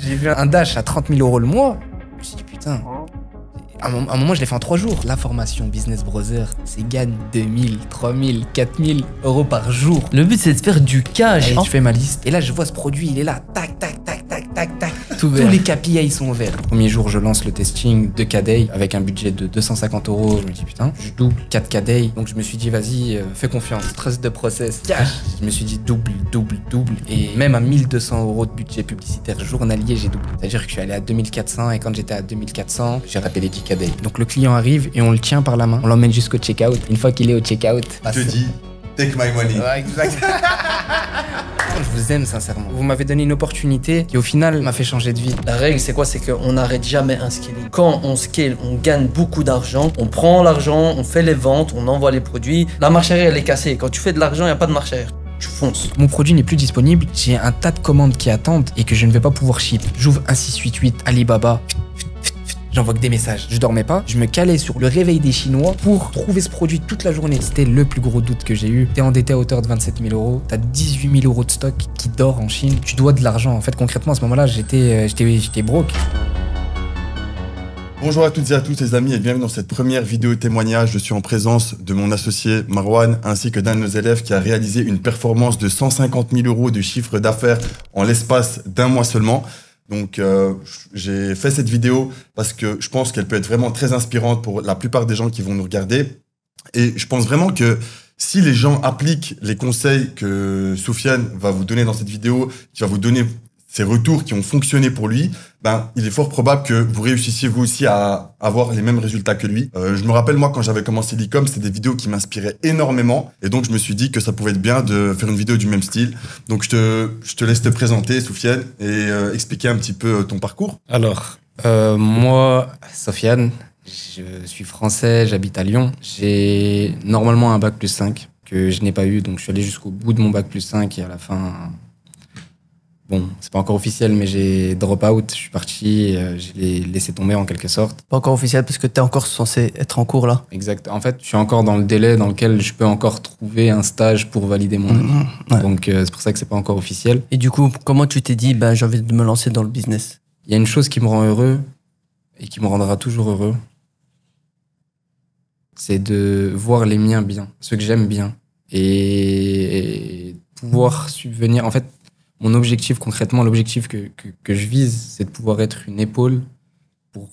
J'ai vu un dash à 30 000 € le mois. Je me suis dit, putain. À un moment, je l'ai fait en 3 jours. La formation Business Brother, c'est gagne 2000, 3000, 4000 € par jour. Le but, c'est de faire du cash. Et je fais ma liste. Et là, je vois ce produit, il est là. Tac, tac, tac, tac, tac, tac. Tout Tous les KPI sont ouverts. Premier jour, je lance le testing de K-Day avec un budget de 250 €. Je me dis, putain, je double 4 K-Day. Donc, je me suis dit, vas-y, fais confiance. Trust the process. Cash. Je me suis dit, double, double, double. Et même à 1200 € de budget publicitaire journalier, j'ai doublé. C'est-à-dire que je suis allé à 2400 et quand j'étais à 2400, j'ai raté les 10 K-Day. Donc, le client arrive et on le tient par la main. On l'emmène jusqu'au checkout. Une fois qu'il est au checkout, Je te dis, take my money. Ouais, exact. Je vous aime sincèrement. Vous m'avez donné une opportunité qui au final m'a fait changer de vie. La règle, c'est quoi? C'est qu'on n'arrête jamais un scaling. Quand on scale, on gagne beaucoup d'argent. On prend l'argent, on fait les ventes, on envoie les produits. La marche arrière, elle est cassée. Quand tu fais de l'argent, il n'y a pas de marche arrière. Tu fonces. Mon produit n'est plus disponible. J'ai un tas de commandes qui attendent et que je ne vais pas pouvoir ship. J'ouvre un 688 Alibaba. J'envoie que des messages. Je dormais pas. Je me calais sur le réveil des Chinois pour trouver ce produit toute la journée. C'était le plus gros doute que j'ai eu. T'es endetté à hauteur de 27 000 €. T'as 18 000 € de stock qui dort en Chine. Tu dois de l'argent. En fait, concrètement, à ce moment-là, j'étais broke. Bonjour à toutes et à tous les amis et bienvenue dans cette première vidéo témoignage. Je suis en présence de mon associé Marwan ainsi que d'un de nos élèves qui a réalisé une performance de 150 000 € de chiffre d'affaires en l'espace d'un mois seulement. Donc j'ai fait cette vidéo parce que je pense qu'elle peut être vraiment très inspirante pour la plupart des gens qui vont nous regarder. Et je pense vraiment que si les gens appliquent les conseils que Soufiane va vous donner dans cette vidéo, qui va vous donner ces retours qui ont fonctionné pour lui, ben, il est fort probable que vous réussissiez vous aussi à avoir les mêmes résultats que lui. Je me rappelle, moi, quand j'avais commencé l'e-com, c'était des vidéos qui m'inspiraient énormément. Et donc, je me suis dit que ça pouvait être bien de faire une vidéo du même style. Donc, je te laisse te présenter, Soufiane, et expliquer un petit peu ton parcours. Alors, moi, Sofiane, je suis français, j'habite à Lyon. J'ai normalement un bac plus 5 que je n'ai pas eu. Donc, je suis allé jusqu'au bout de mon bac plus 5 et à la fin... Bon, c'est pas encore officiel, mais j'ai drop out, je suis parti, je l'ai laissé tomber en quelque sorte. Pas encore officiel parce que t'es encore censé être en cours là. Exact. En fait, je suis encore dans le délai dans lequel je peux encore trouver un stage pour valider mon année. Ouais. Donc, c'est pour ça que c'est pas encore officiel. Et du coup, comment tu t'es dit, ben j'ai envie de me lancer dans le business? Il y a une chose qui me rend heureux et qui me rendra toujours heureux. C'est de voir les miens bien, ceux que j'aime bien. Et pouvoir subvenir. En fait, mon objectif, concrètement, l'objectif que je vise, c'est de pouvoir être une épaule pour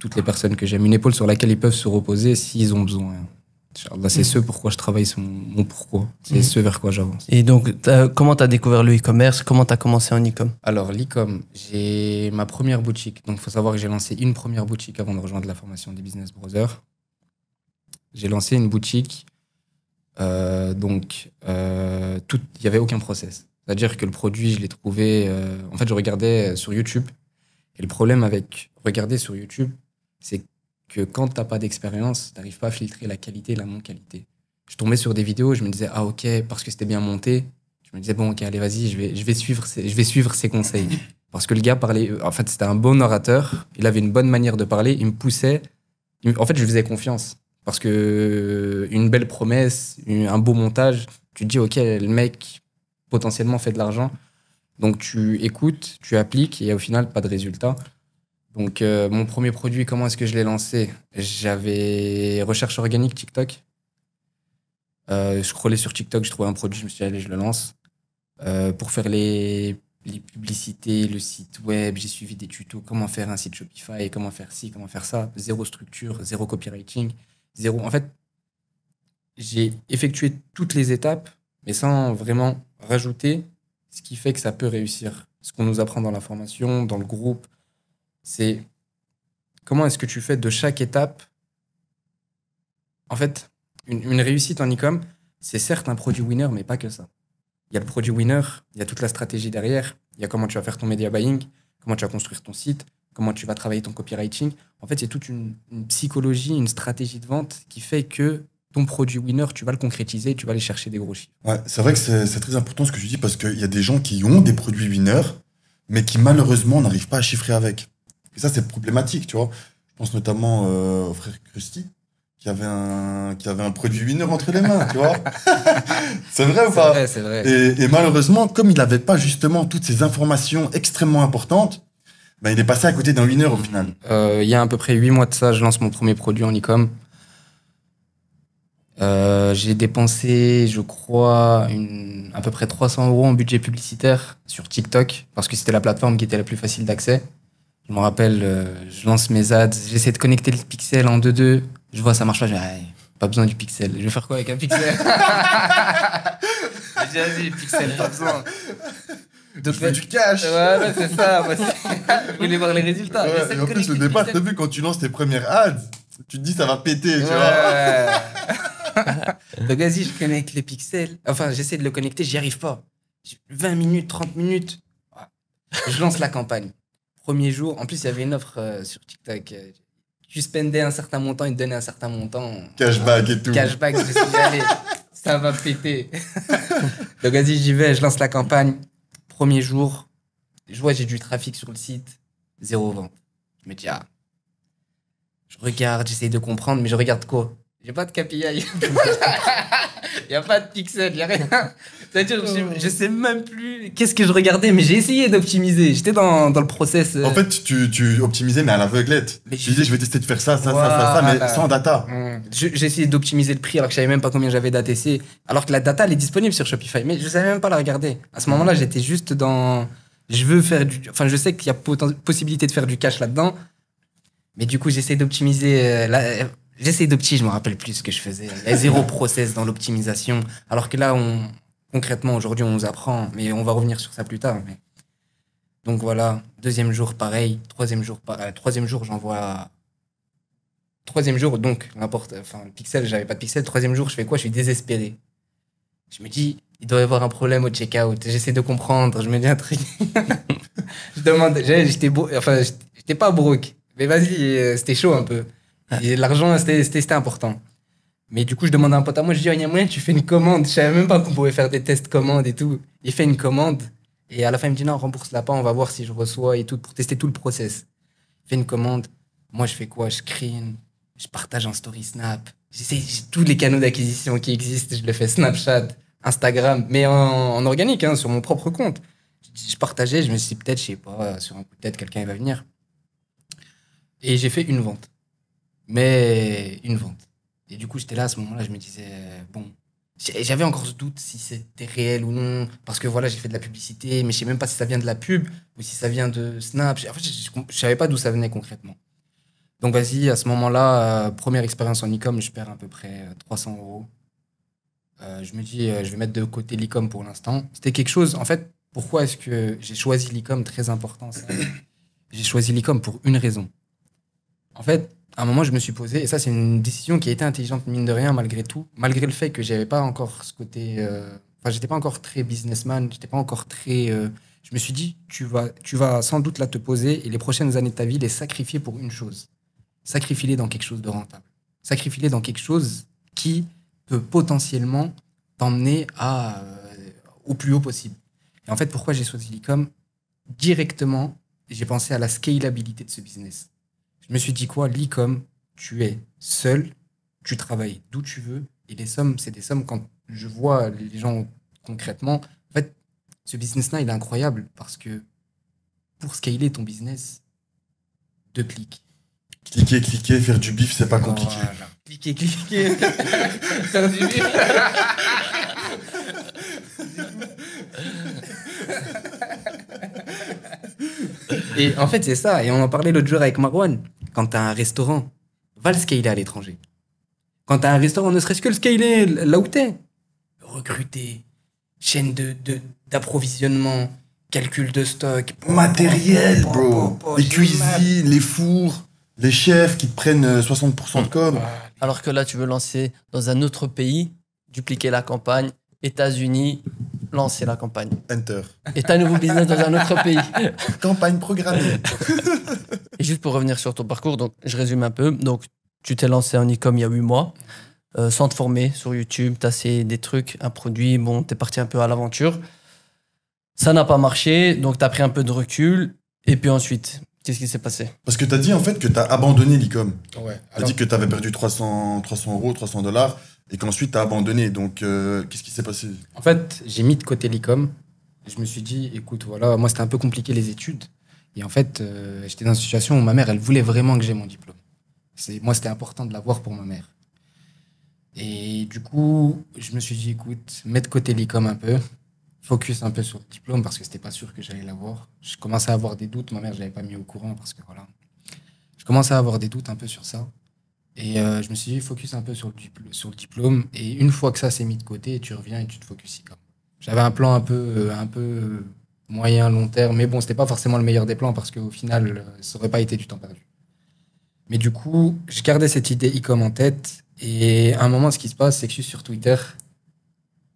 toutes les personnes que j'aime. Une épaule sur laquelle ils peuvent se reposer s'ils ont besoin. Inch'Allah, c'est ce pourquoi je travaille, c'est mon pourquoi. C'est ce vers quoi j'avance. Et donc, comment t'as découvert le e-commerce? Comment t'as commencé en e-com? Alors, l'e-com, j'ai ma première boutique. Donc, il faut savoir que j'ai lancé une première boutique avant de rejoindre la formation des Business Brothers. J'ai lancé une boutique, il n'y avait aucun process. C'est-à-dire que le produit, je l'ai trouvé... en fait, je regardais sur YouTube. Et le problème avec regarder sur YouTube, c'est que quand tu n'as pas d'expérience, tu n'arrives pas à filtrer la qualité et la non-qualité. Je tombais sur des vidéos, je me disais, ah ok, parce que c'était bien monté. Je me disais, bon, ok, allez, vas-y, je vais suivre ses conseils. Parce que le gars parlait... En fait, c'était un bon orateur. Il avait une bonne manière de parler. Il me poussait. En fait, je lui faisais confiance. Parce que une belle promesse, un beau montage, tu te dis, ok, le mec... potentiellement fait de l'argent. Donc, tu écoutes, tu appliques et au final, pas de résultat. Donc, mon premier produit, comment est-ce que je l'ai lancé? J'avais recherche organique TikTok. Je scrollais sur TikTok, je trouvais un produit, je me suis dit, allez, je le lance. Pour faire les publicités, le site web, j'ai suivi des tutos, comment faire un site Shopify, comment faire ci, comment faire ça. Zéro structure, zéro copywriting, zéro... En fait, j'ai effectué toutes les étapes, mais sans vraiment rajouter ce qui fait que ça peut réussir. Ce qu'on nous apprend dans la formation, dans le groupe, c'est comment est-ce que tu fais de chaque étape. En fait, une réussite en e-com, c'est certes un produit winner, mais pas que ça. Il y a le produit winner, il y a toute la stratégie derrière, il y a comment tu vas faire ton media buying, comment tu vas construire ton site, comment tu vas travailler ton copywriting. En fait, c'est toute une psychologie, une stratégie de vente qui fait que ton produit winner, tu vas le concrétiser, tu vas aller chercher des gros chiffres. Ouais, c'est vrai que c'est très important ce que tu dis parce qu'il y a des gens qui ont des produits winners, mais qui malheureusement n'arrivent pas à chiffrer avec. Et ça, c'est problématique, tu vois. Je pense notamment au frère Krusty, qui avait un produit winner entre les mains, tu vois. C'est vrai ou pas? C'est vrai. Et malheureusement, comme il n'avait pas justement toutes ces informations extrêmement importantes, Bah, il est passé à côté dans 1 heure au final. Il y a à peu près 8 mois de ça, je lance mon premier produit en e-com. J'ai dépensé, je crois, à peu près 300 € en budget publicitaire sur TikTok, parce que c'était la plateforme qui était la plus facile d'accès. Je me rappelle, je lance mes ads, j'essaie de connecter le pixel en 2.2, je vois ça marche pas, je dis, pas besoin du pixel, je vais faire quoi avec un pixel? J'ai déjà dit, pixel, pas besoin. Donc, je fais du cash. Ouais, c'est ça. Je voulais voir les résultats. Ouais, et en plus, au départ, t'as vu, quand tu lances tes premières ads, tu te dis ça va péter, tu vois. Donc vas-y, je connecte les pixels. Enfin, j'essaie de le connecter, j'y arrive pas. 20 minutes, 30 minutes. Je lance la campagne. Premier jour, en plus, il y avait une offre sur TikTok. Tu spendais un certain montant, ils te donnaient un certain montant. Cashback et tout. Cashback, je me suis dit, allez, ça va péter. Donc vas-y, j'y vais, je lance la campagne. Premier jour, je vois, j'ai du trafic sur le site, 0 vente. Je me dis, je regarde, j'essaye de comprendre, mais je regarde quoi? J'ai pas de KPI. Il n'y a pas de pixel, il n'y a rien. C'est-à-dire, je sais même plus qu'est-ce que je regardais, mais j'ai essayé d'optimiser. J'étais dans le process. En fait, tu optimisais, mais à l'aveuglette. Tu disais, je vais tester de faire ça, mais sans data. J'ai essayé d'optimiser le prix alors que je savais même pas combien j'avais d'ATC. Alors que la data, elle est disponible sur Shopify, mais je savais même pas la regarder. À ce moment-là, j'étais juste dans. Je sais qu'il y a possibilité de faire du cash là-dedans. Mais du coup, j'essaie d'optimiser. Je me rappelle plus ce que je faisais. Il y a 0 process dans l'optimisation. Alors que là, concrètement, aujourd'hui, on nous apprend. Mais on va revenir sur ça plus tard. Donc voilà, 2e jour, pareil. 3e jour, pareil. 3e jour, j'envoie. 3e jour, donc, le pixel, j'avais pas de pixel. 3e jour, je fais quoi? Je suis désespéré. Je me dis, il doit y avoir un problème au checkout. J'essaie de comprendre. Je me dis un truc. Je demande. J'étais pas broke. Mais vas-y, c'était chaud un peu. Et l'argent, c'était important. Mais du coup, je demande à un pote à moi, je dis, il y a moyen, tu fais une commande. Je savais même pas qu'on pouvait faire des tests commandes et tout. Il fait une commande. Et à la fin, il me dit, non, rembourse-la pas, on va voir si je reçois et tout, pour tester tout le process. Il fait une commande. Moi, je fais quoi? Je screen, je partage en story Snap. J'essaie tous les canaux d'acquisition qui existent. Je le fais Snapchat, Instagram, mais en organique, hein, sur mon propre compte. Je partageais, je me suis dit, peut-être, je sais pas, sur un coup de tête, quelqu'un va venir. Et j'ai fait une vente. Mais une vente. Et du coup, j'étais là, à ce moment-là, je me disais, bon, j'avais encore ce doute si c'était réel ou non, parce que voilà, j'ai fait de la publicité, mais je sais même pas si ça vient de la pub ou si ça vient de Snap. En fait, je savais pas d'où ça venait concrètement. Donc vas-y, à ce moment-là, première expérience en e-com, je perds à peu près 300 €. Je me dis, je vais mettre de côté l'e-com pour l'instant. C'était quelque chose, en fait, pourquoi est-ce que j'ai choisi l'e-com? Très important, ça. J'ai choisi l'e-com pour une raison. En fait, à un moment, je me suis posé, et ça, c'est une décision qui a été intelligente, mine de rien, malgré tout, malgré le fait que j'avais pas encore ce côté. J'étais pas encore très businessman, j'étais pas encore très. Je me suis dit, tu vas sans doute là te poser et les prochaines années de ta vie les sacrifier pour une chose. Sacrifier-les dans quelque chose de rentable. Sacrifier-les dans quelque chose qui peut potentiellement t'emmener au plus haut possible. Et en fait, pourquoi j'ai choisi l'e-com? Directement, j'ai pensé à la scalabilité de ce business. Je me suis dit quoi? L'e-com, tu es seul, tu travailles d'où tu veux, et les sommes, c'est des sommes, quand je vois les gens concrètement, en fait, ce business-là, il est incroyable, parce que pour scaler ton business, 2 clics. Cliquer, faire du bif, c'est pas compliqué. Voilà. Cliquer, faire du bif. Et en fait, c'est ça. Et on en parlait l'autre jour avec Marwan. Quand tu as un restaurant, va le scaler à l'étranger. Quand tu as un restaurant, ne serait-ce que le scaler là où t'es. Recruter, chaîne d'approvisionnement, calcul de stock. Matériel, bro. Les cuisines, les fours, les chefs qui te prennent 60% de com. Alors que là, tu veux lancer dans un autre pays, dupliquer la campagne, États-Unis, lancer la campagne. Enter. Et t'as un nouveau business dans un autre pays. Campagne programmée. Et juste pour revenir sur ton parcours, donc je résume un peu. Donc, tu t'es lancé en e-com il y a 8 mois, sans te former sur YouTube, t'as essayé des trucs, un produit, bon, t'es parti un peu à l'aventure. Ça n'a pas marché, donc t'as pris un peu de recul. Et puis ensuite, qu'est-ce qui s'est passé? Parce que t'as dit en fait que t'as abandonné l'e-com. Ouais. T'as dit que t'avais perdu 300 €, 300 $, et qu'ensuite t'as abandonné. Donc, qu'est-ce qui s'est passé? En fait, j'ai mis de côté l'e-com. Je me suis dit, écoute, voilà, moi c'était un peu compliqué les études. Et en fait, j'étais dans une situation où ma mère, elle voulait vraiment que j'ai mon diplôme. Moi, c'était important de l'avoir pour ma mère. Et du coup, je me suis dit, écoute, mets de côté l'ICOM un peu, focus un peu sur le diplôme parce que c'était pas sûr que j'allais l'avoir. Je commençais à avoir des doutes. Ma mère, je l'avais pas mis au courant parce que voilà. Je commençais à avoir des doutes un peu sur ça. Et je me suis dit, focus un peu sur le diplôme. Et une fois que ça s'est mis de côté, tu reviens et tu te focuses ICOM. J'avais un plan un peu moyen, long terme. Mais bon, c'était pas forcément le meilleur des plans parce qu'au final, ça aurait pas été du temps perdu. Mais du coup, je gardais cette idée ICOM en tête. Et à un moment, ce qui se passe, c'est que je suis sur Twitter.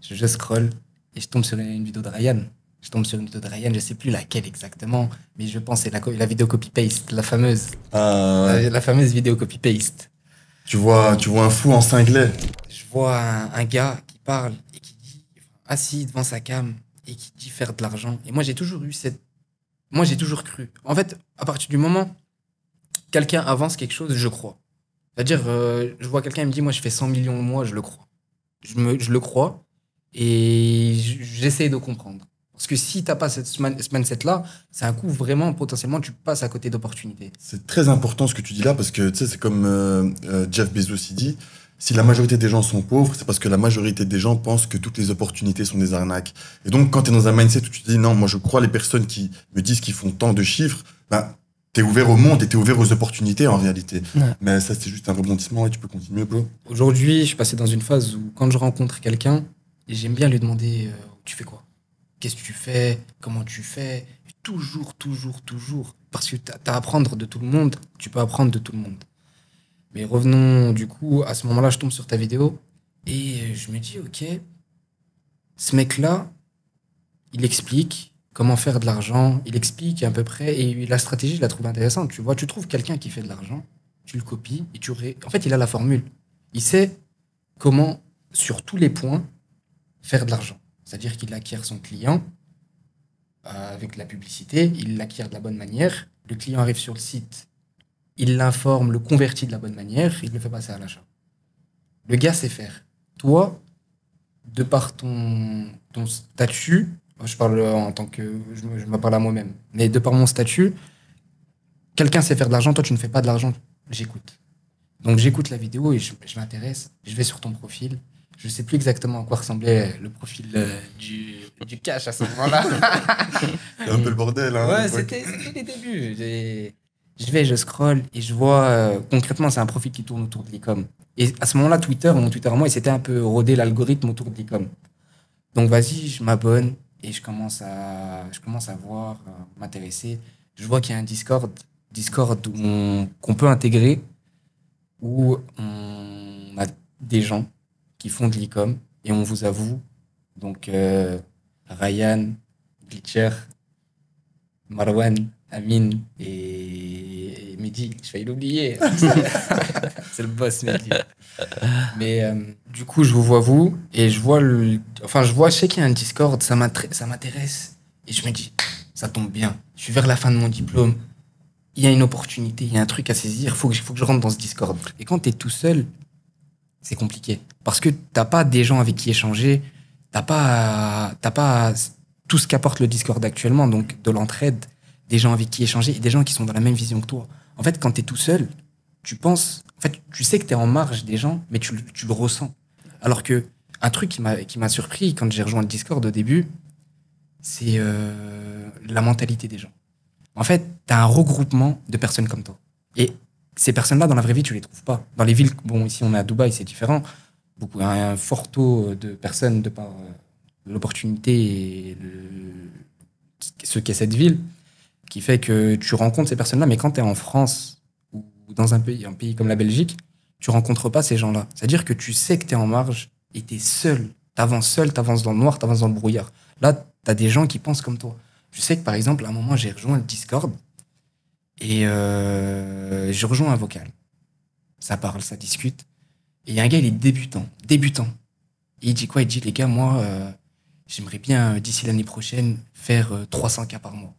Je scroll et je tombe sur une vidéo de Ryan. Je sais plus laquelle exactement, mais je pense que c'est la vidéo copy-paste, la fameuse. La fameuse vidéo copy-paste. Tu vois un fou en cinglé. Je vois un gars qui parle et qui dit, assis devant sa cam, et qui dit faire de l'argent. Et moi, j'ai toujours cru. En fait, à partir du moment quelqu'un avance quelque chose, je crois. C'est-à-dire, je vois quelqu'un, il me dit, moi, je fais 100 millions de mois, je le crois. Je le crois et j'essaie de comprendre. Parce que si tu n'as pas ce mindset-là, c'est un coup vraiment, potentiellement, tu passes à côté d'opportunités. C'est très important ce que tu dis là, parce que tu sais, c'est comme Jeff Bezos il dit, si la majorité des gens sont pauvres, c'est parce que la majorité des gens pensent que toutes les opportunités sont des arnaques. Et donc, quand tu es dans un mindset où tu te dis, non, moi je crois les personnes qui me disent qu'ils font tant de chiffres, ben, tu es ouvert au monde et tu es ouvert aux opportunités en réalité. Ouais. Mais ça, c'est juste un rebondissement et tu peux continuer, bro. Aujourd'hui, je suis passé dans une phase où quand je rencontre quelqu'un, j'aime bien lui demander, tu fais quoi ? Qu'est-ce que tu fais? Comment tu fais? Toujours. Parce que tu as à apprendre de tout le monde, tu peux apprendre de tout le monde. Mais revenons, du coup, à ce moment-là, je tombe sur ta vidéo et je me dis, ok, ce mec-là, il explique comment faire de l'argent, il explique à peu près, et la stratégie, je la trouve intéressante. Tu vois, tu trouves quelqu'un qui fait de l'argent, tu le copies, et en fait, il a la formule. Il sait comment, sur tous les points, faire de l'argent. C'est-à-dire qu'il acquiert son client avec la publicité, il l'acquiert de la bonne manière, le client arrive sur le site, il l'informe, le convertit de la bonne manière, il le fait passer à l'achat. Le gars sait faire. Toi, de par ton statut, je parle en tant que... Je me parle à moi-même, mais de par mon statut, quelqu'un sait faire de l'argent, toi tu ne fais pas de l'argent, j'écoute. Donc j'écoute la vidéo et je m'intéresse, je vais sur ton profil. Je ne sais plus exactement à quoi ressemblait le profil du cash à ce moment-là. C'est un peu le bordel. Hein, ouais, c'était les débuts. Je scroll et je vois concrètement, c'est un profil qui tourne autour de l'e-com. Et à ce moment-là, mon Twitter à moi, il s'était un peu rodé l'algorithme autour de l'e-com. Donc vas-y, je m'abonne et je commence à voir, m'intéresser. Je vois qu'il y a un Discord qu'on peut intégrer où on a des gens qui font de l'e-com et on vous avoue, donc Ryan, Glitcher, Marwan, Amin et Mehdi, je failli l'oublier. C'est le boss Mehdi. Mais du coup, je vous vois vous et je sais qu'il y a un Discord, ça m'intéresse et je me dis, ça tombe bien, je suis vers la fin de mon diplôme, il y a une opportunité, il y a un truc à saisir, il faut que je rentre dans ce Discord. Et quand tu es tout seul, c'est compliqué. Parce que t'as pas des gens avec qui échanger, t'as pas tout ce qu'apporte le Discord actuellement, donc de l'entraide, des gens avec qui échanger et des gens qui sont dans la même vision que toi. En fait, quand t'es tout seul, tu sais que t'es en marge des gens, mais tu le ressens. Alors que un truc qui m'a surpris quand j'ai rejoint le Discord au début, c'est la mentalité des gens. En fait, t'as un regroupement de personnes comme toi. Et ces personnes-là, dans la vraie vie, tu les trouves pas. Dans les villes, bon, ici on est à Dubaï, c'est différent. Il y a un fort taux de personnes de par l'opportunité et ce qu'est cette ville, qui fait que tu rencontres ces personnes-là, mais quand tu es en France ou dans un pays comme la Belgique, tu rencontres pas ces gens-là. C'est-à-dire que tu sais que tu es en marge et tu es seul. Tu avances dans le noir, tu avances dans le brouillard. Là, tu as des gens qui pensent comme toi. Je sais que par exemple, à un moment, j'ai rejoint le Discord et je rejoins un vocal. Ça parle, ça discute. Et il y a un gars, il est débutant. Et il dit quoi? Il dit, les gars, moi, j'aimerais bien, d'ici l'année prochaine, faire 300K par mois.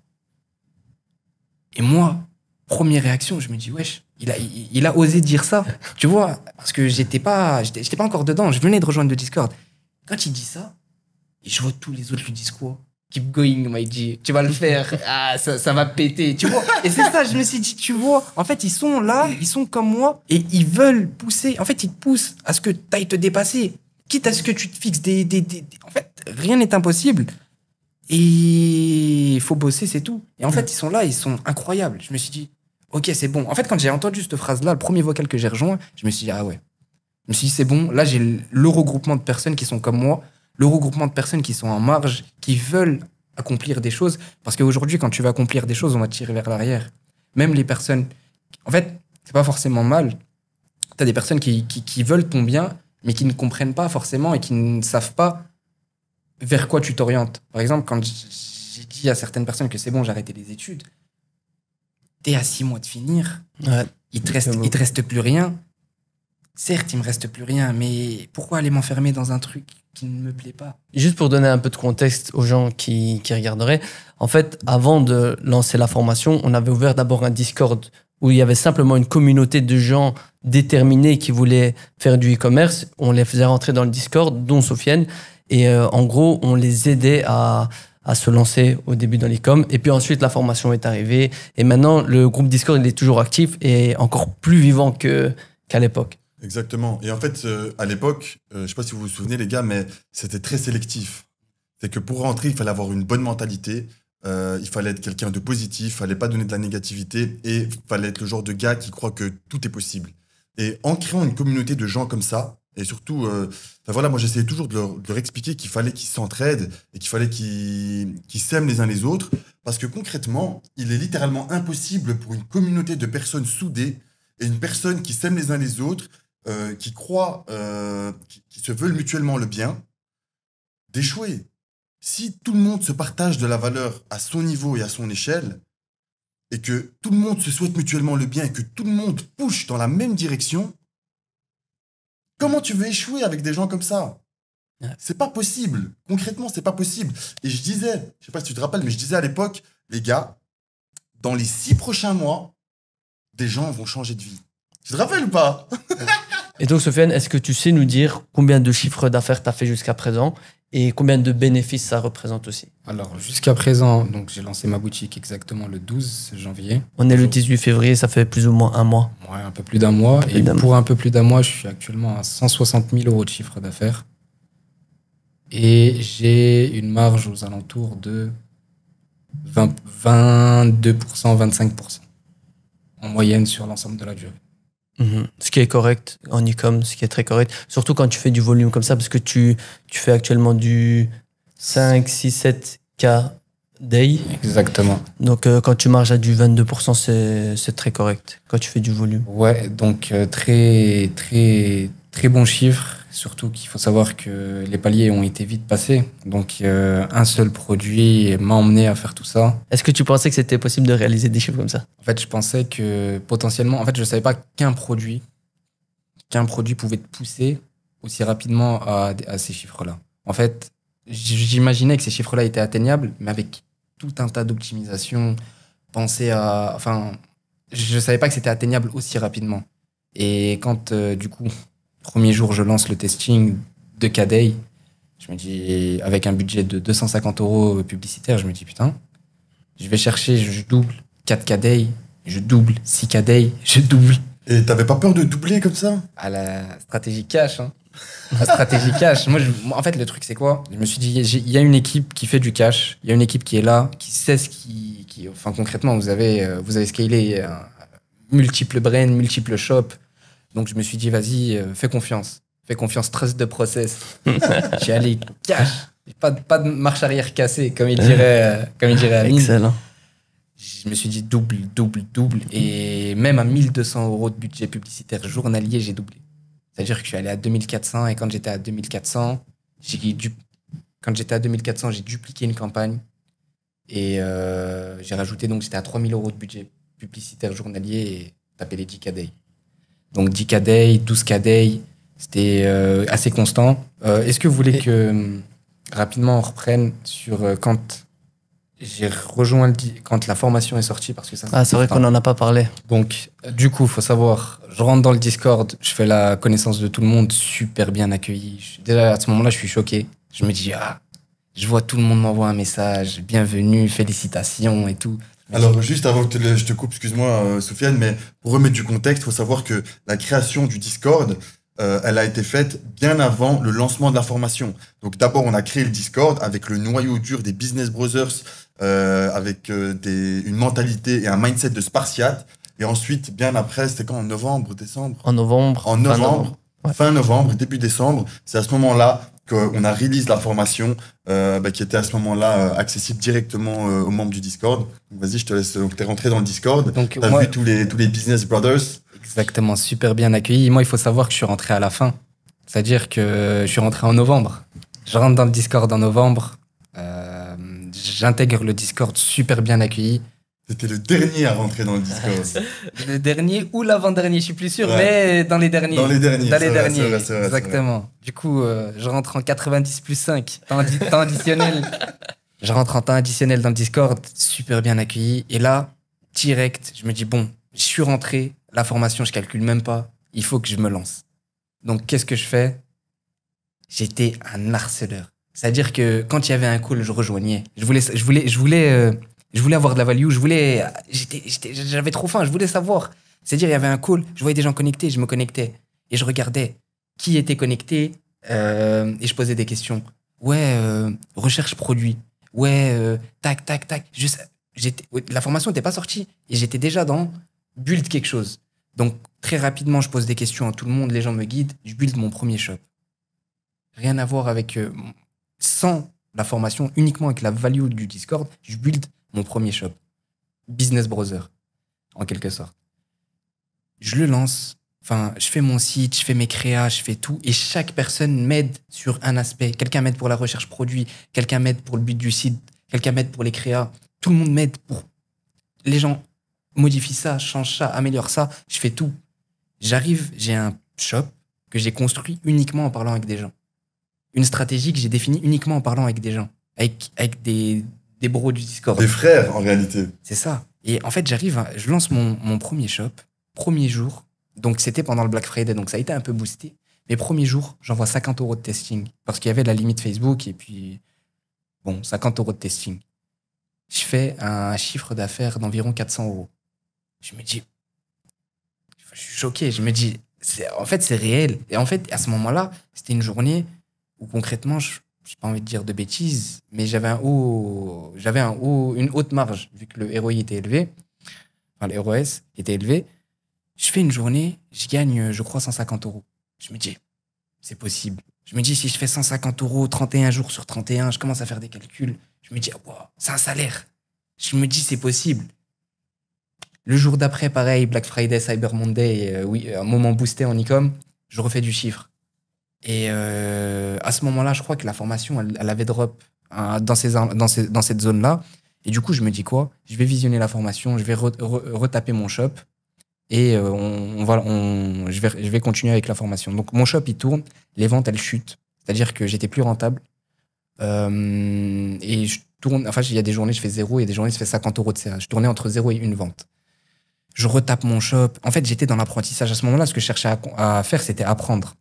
Et moi, première réaction, je me dis, wesh, il a osé dire ça. Tu vois, parce que j'étais pas encore dedans. Je venais de rejoindre le Discord. Quand il dit ça, et je vois tous les autres lui disent quoi? Keep going, my G. Tu vas le faire. Ah, ça va péter, tu vois. Et c'est ça, je me suis dit, tu vois, en fait, ils sont là, ils sont comme moi et ils veulent pousser. En fait, ils te poussent à ce que tu ailles te dépasser. Quitte à ce que tu te fixes En fait, rien n'est impossible. Et il faut bosser, c'est tout. Et en fait, ils sont là, ils sont incroyables. Je me suis dit, ok, c'est bon. En fait, quand j'ai entendu cette phrase-là, le premier vocal que j'ai rejoint, je me suis dit, ah ouais. Je me suis dit, c'est bon. Là, j'ai le regroupement de personnes qui sont comme moi, le regroupement de personnes qui sont en marge, qui veulent accomplir des choses. Parce qu'aujourd'hui, quand tu vas accomplir des choses, on va te tirer vers l'arrière. Même les personnes... En fait, c'est pas forcément mal. T'as des personnes qui veulent ton bien, mais qui ne comprennent pas forcément et qui ne savent pas vers quoi tu t'orientes. Par exemple, quand j'ai dit à certaines personnes que c'est bon, j'ai arrêté les études, t'es à 6 mois de finir, Ouais. il te reste plus rien. Certes, il me reste plus rien, mais pourquoi aller m'enfermer dans un truc qui ne me plaît pas? Juste pour donner un peu de contexte aux gens qui regarderaient, en fait, avant de lancer la formation, on avait ouvert d'abord un Discord où il y avait simplement une communauté de gens déterminés qui voulaient faire du e-commerce. On les faisait rentrer dans le Discord, dont Sofiane. Et en gros, on les aidait à se lancer au début dans l'e-com. Et puis ensuite, la formation est arrivée. Et maintenant, le groupe Discord, il est toujours actif et encore plus vivant qu'à l'époque. Exactement. Et en fait, à l'époque, je ne sais pas si vous vous souvenez, les gars, mais c'était très sélectif. C'est que pour rentrer, il fallait avoir une bonne mentalité. Il fallait être quelqu'un de positif. Il ne fallait pas donner de la négativité. Et il fallait être le genre de gars qui croit que tout est possible. Et en créant une communauté de gens comme ça, et surtout, voilà, moi j'essayais toujours de leur expliquer qu'il fallait qu'ils s'entraident et qu'il fallait qu'ils s'aiment les uns les autres. Parce que concrètement, il est littéralement impossible pour une communauté de personnes soudées et une personne qui s'aime les uns les autres, qui croient, qui se veulent mutuellement le bien, d'échouer. Si tout le monde se partage de la valeur à son niveau et à son échelle, et que tout le monde se souhaite mutuellement le bien et que tout le monde push dans la même direction, comment tu veux échouer avec des gens comme ça? C'est pas possible. Concrètement, c'est pas possible. Et je disais, je sais pas si tu te rappelles, mais je disais à l'époque, les gars, dans les 6 prochains mois, des gens vont changer de vie. Tu te rappelles ou pas? Et donc, Sofiane, est-ce que tu sais nous dire combien de chiffres d'affaires tu as fait jusqu'à présent et combien de bénéfices ça représente aussi? Alors, jusqu'à présent, donc j'ai lancé ma boutique exactement le 12 janvier. On est le 18 février, ça fait plus ou moins un mois. Ouais, un peu plus d'un mois. Et pour un peu plus d'un mois, je suis actuellement à 160 000 € de chiffre d'affaires. Et j'ai une marge aux alentours de 22%, 25% en moyenne sur l'ensemble de la durée. Ce qui est correct en e-com, ce qui est très correct. Surtout quand tu fais du volume comme ça, parce que tu fais actuellement du 5, 6, 7 K day. Exactement. Donc quand tu marges à du 22%, c'est très correct quand tu fais du volume. Ouais, donc très, très, très bon chiffre. Surtout qu'il faut savoir que les paliers ont été vite passés. Donc un seul produit m'a emmené à faire tout ça. Est-ce que tu pensais que c'était possible de réaliser des chiffres comme ça? En fait, je pensais que potentiellement... En fait, je ne savais pas qu'un produit pouvait te pousser aussi rapidement à ces chiffres-là. En fait, j'imaginais que ces chiffres-là étaient atteignables, mais avec tout un tas d'optimisations, penser à... Enfin, je ne savais pas que c'était atteignable aussi rapidement. Et quand, du coup, premier jour, je lance le testing de K-Day, je me dis, avec un budget de 250 € publicitaire, je me dis, putain, je vais chercher, je double 4 K-Day, je double 6 K-Day, je double. Et t'avais pas peur de doubler comme ça? À la stratégie cash, hein. La stratégie cash. Moi, en fait, le truc, c'est quoi? Je me suis dit, il y a une équipe qui fait du cash, il y a une équipe qui est là, qui sait ce qui enfin, concrètement, vous avez scalé multiples brands, multiples shops. Donc, je me suis dit, vas-y, fais confiance. Fais confiance, trust the process. J'ai allé cash. Pas de marche arrière cassée, comme il dirait Amine. Excellent. Je me suis dit double. Et même à 1200 € de budget publicitaire journalier, j'ai doublé. C'est-à-dire que je suis allé à 2400 et quand j'étais à 2400, j'ai dupliqué une campagne. Et j'ai rajouté, donc j'étais à 3000 € de budget publicitaire journalier et tapé les 10K day. Donc 10K day, 12K day, c'était assez constant. Est-ce que vous voulez que rapidement on reprenne sur quand j'ai rejoint quand la formation est sortie, parce que ça... Ah, c'est vrai qu'on n'en a pas parlé. Donc, du coup, il faut savoir, je rentre dans le Discord, je fais la connaissance de tout le monde, super bien accueilli. Déjà, à ce moment-là, je suis choqué. Je me dis, Je vois tout le monde m'envoie un message, bienvenue, félicitations et tout. Alors, juste avant que je te coupe, excuse-moi, Soufiane, mais pour remettre du contexte, il faut savoir que la création du Discord, elle a été faite bien avant le lancement de la formation. Donc, d'abord, on a créé le Discord avec le noyau dur des Business Brothers, avec une mentalité et un mindset de Spartiate. Et ensuite, bien après, c'était quand? En novembre, décembre? En novembre. En novembre, fin novembre, début décembre. C'est à ce moment-là qu'on a release la formation qui était à ce moment-là accessible directement aux membres du Discord. Donc, vas-y, je te laisse. Donc, t'es rentré dans le Discord. Donc, T'as vu tous les Business Brothers. Exactement, super bien accueilli. Moi, il faut savoir que je suis rentré à la fin. C'est-à-dire que je suis rentré en novembre. Je rentre dans le Discord en novembre. J'intègre le Discord super bien accueilli. C'était le dernier à rentrer dans le Discord. Le dernier ou l'avant-dernier, je suis plus sûr, Ouais. mais dans les derniers. Dans les derniers. Dans les c'est vrai, derniers, c'est vrai, c'est vrai, exactement. Du coup, je rentre en 90 plus 5, temps additionnel. Je rentre en temps additionnel dans le Discord, super bien accueilli. Et là, direct, je me dis, bon, je suis rentré, la formation, je calcule même pas, il faut que je me lance. Donc, qu'est-ce que je fais? J'étais un harceleur. C'est-à-dire que quand il y avait un call, je rejoignais. Je voulais avoir de la value, j'avais trop faim, je voulais savoir. C'est-à-dire, il y avait un call, je voyais des gens connectés, je me connectais. Et je regardais qui était connecté et je posais des questions. Ouais, recherche produit. Ouais, tac, tac, tac. La formation n'était pas sortie et j'étais déjà dans build quelque chose. Donc, très rapidement, je pose des questions à tout le monde, les gens me guident, je build mon premier shop. Rien à voir avec... sans la formation, uniquement avec la value du Discord, je build mon premier shop. Business Brother, en quelque sorte. Je le lance, je fais mon site, je fais mes créas, je fais tout, et chaque personne m'aide sur un aspect. Quelqu'un m'aide pour la recherche produit, quelqu'un m'aide pour le but du site, quelqu'un m'aide pour les créas. Tout le monde m'aide pour... Les gens modifient ça, changent ça, améliorent ça, je fais tout. J'arrive, j'ai un shop que j'ai construit uniquement en parlant avec des gens. Une stratégie que j'ai définie uniquement en parlant avec des gens, avec des bros du Discord. Des frères, en réalité. C'est ça. Et en fait, je lance mon premier shop, premier jour. Donc, c'était pendant le Black Friday, donc ça a été un peu boosté. Mais premier jour, j'envoie 50 € de testing. Parce qu'il y avait la limite Facebook et puis, 50 € de testing. Je fais un chiffre d'affaires d'environ 400 €. Je me dis, je suis choqué. Je me dis, c'est réel. Et en fait, à ce moment-là, c'était une journée où concrètement, je n'ai pas envie de dire de bêtises, mais j'avais une haute marge, vu que le ROI était élevé, le ROS était élevé. Je fais une journée, je gagne, je crois, 150 €. Je me dis, c'est possible. Je me dis, si je fais 150 €, 31 jours sur 31, je commence à faire des calculs. Je me dis, wow, c'est un salaire. Je me dis, c'est possible. Le jour d'après, pareil, Black Friday, Cyber Monday, un moment boosté en e-com, je refais du chiffre. Et à ce moment-là, je crois que la formation, elle avait drop dans cette zone-là. Et du coup, je me dis quoi? Je vais visionner la formation, je vais retaper mon shop et je vais continuer avec la formation. Donc, mon shop, il tourne, les ventes, elles chutent. C'est-à-dire que j'étais plus rentable. Et je tourne, il y a des journées, je fais 0, il y a des journées, je fais 50 € de CA. Je tournais entre 0 et une vente. Je retape mon shop. En fait, j'étais dans l'apprentissage. À ce moment-là, ce que je cherchais à faire, c'était apprendre.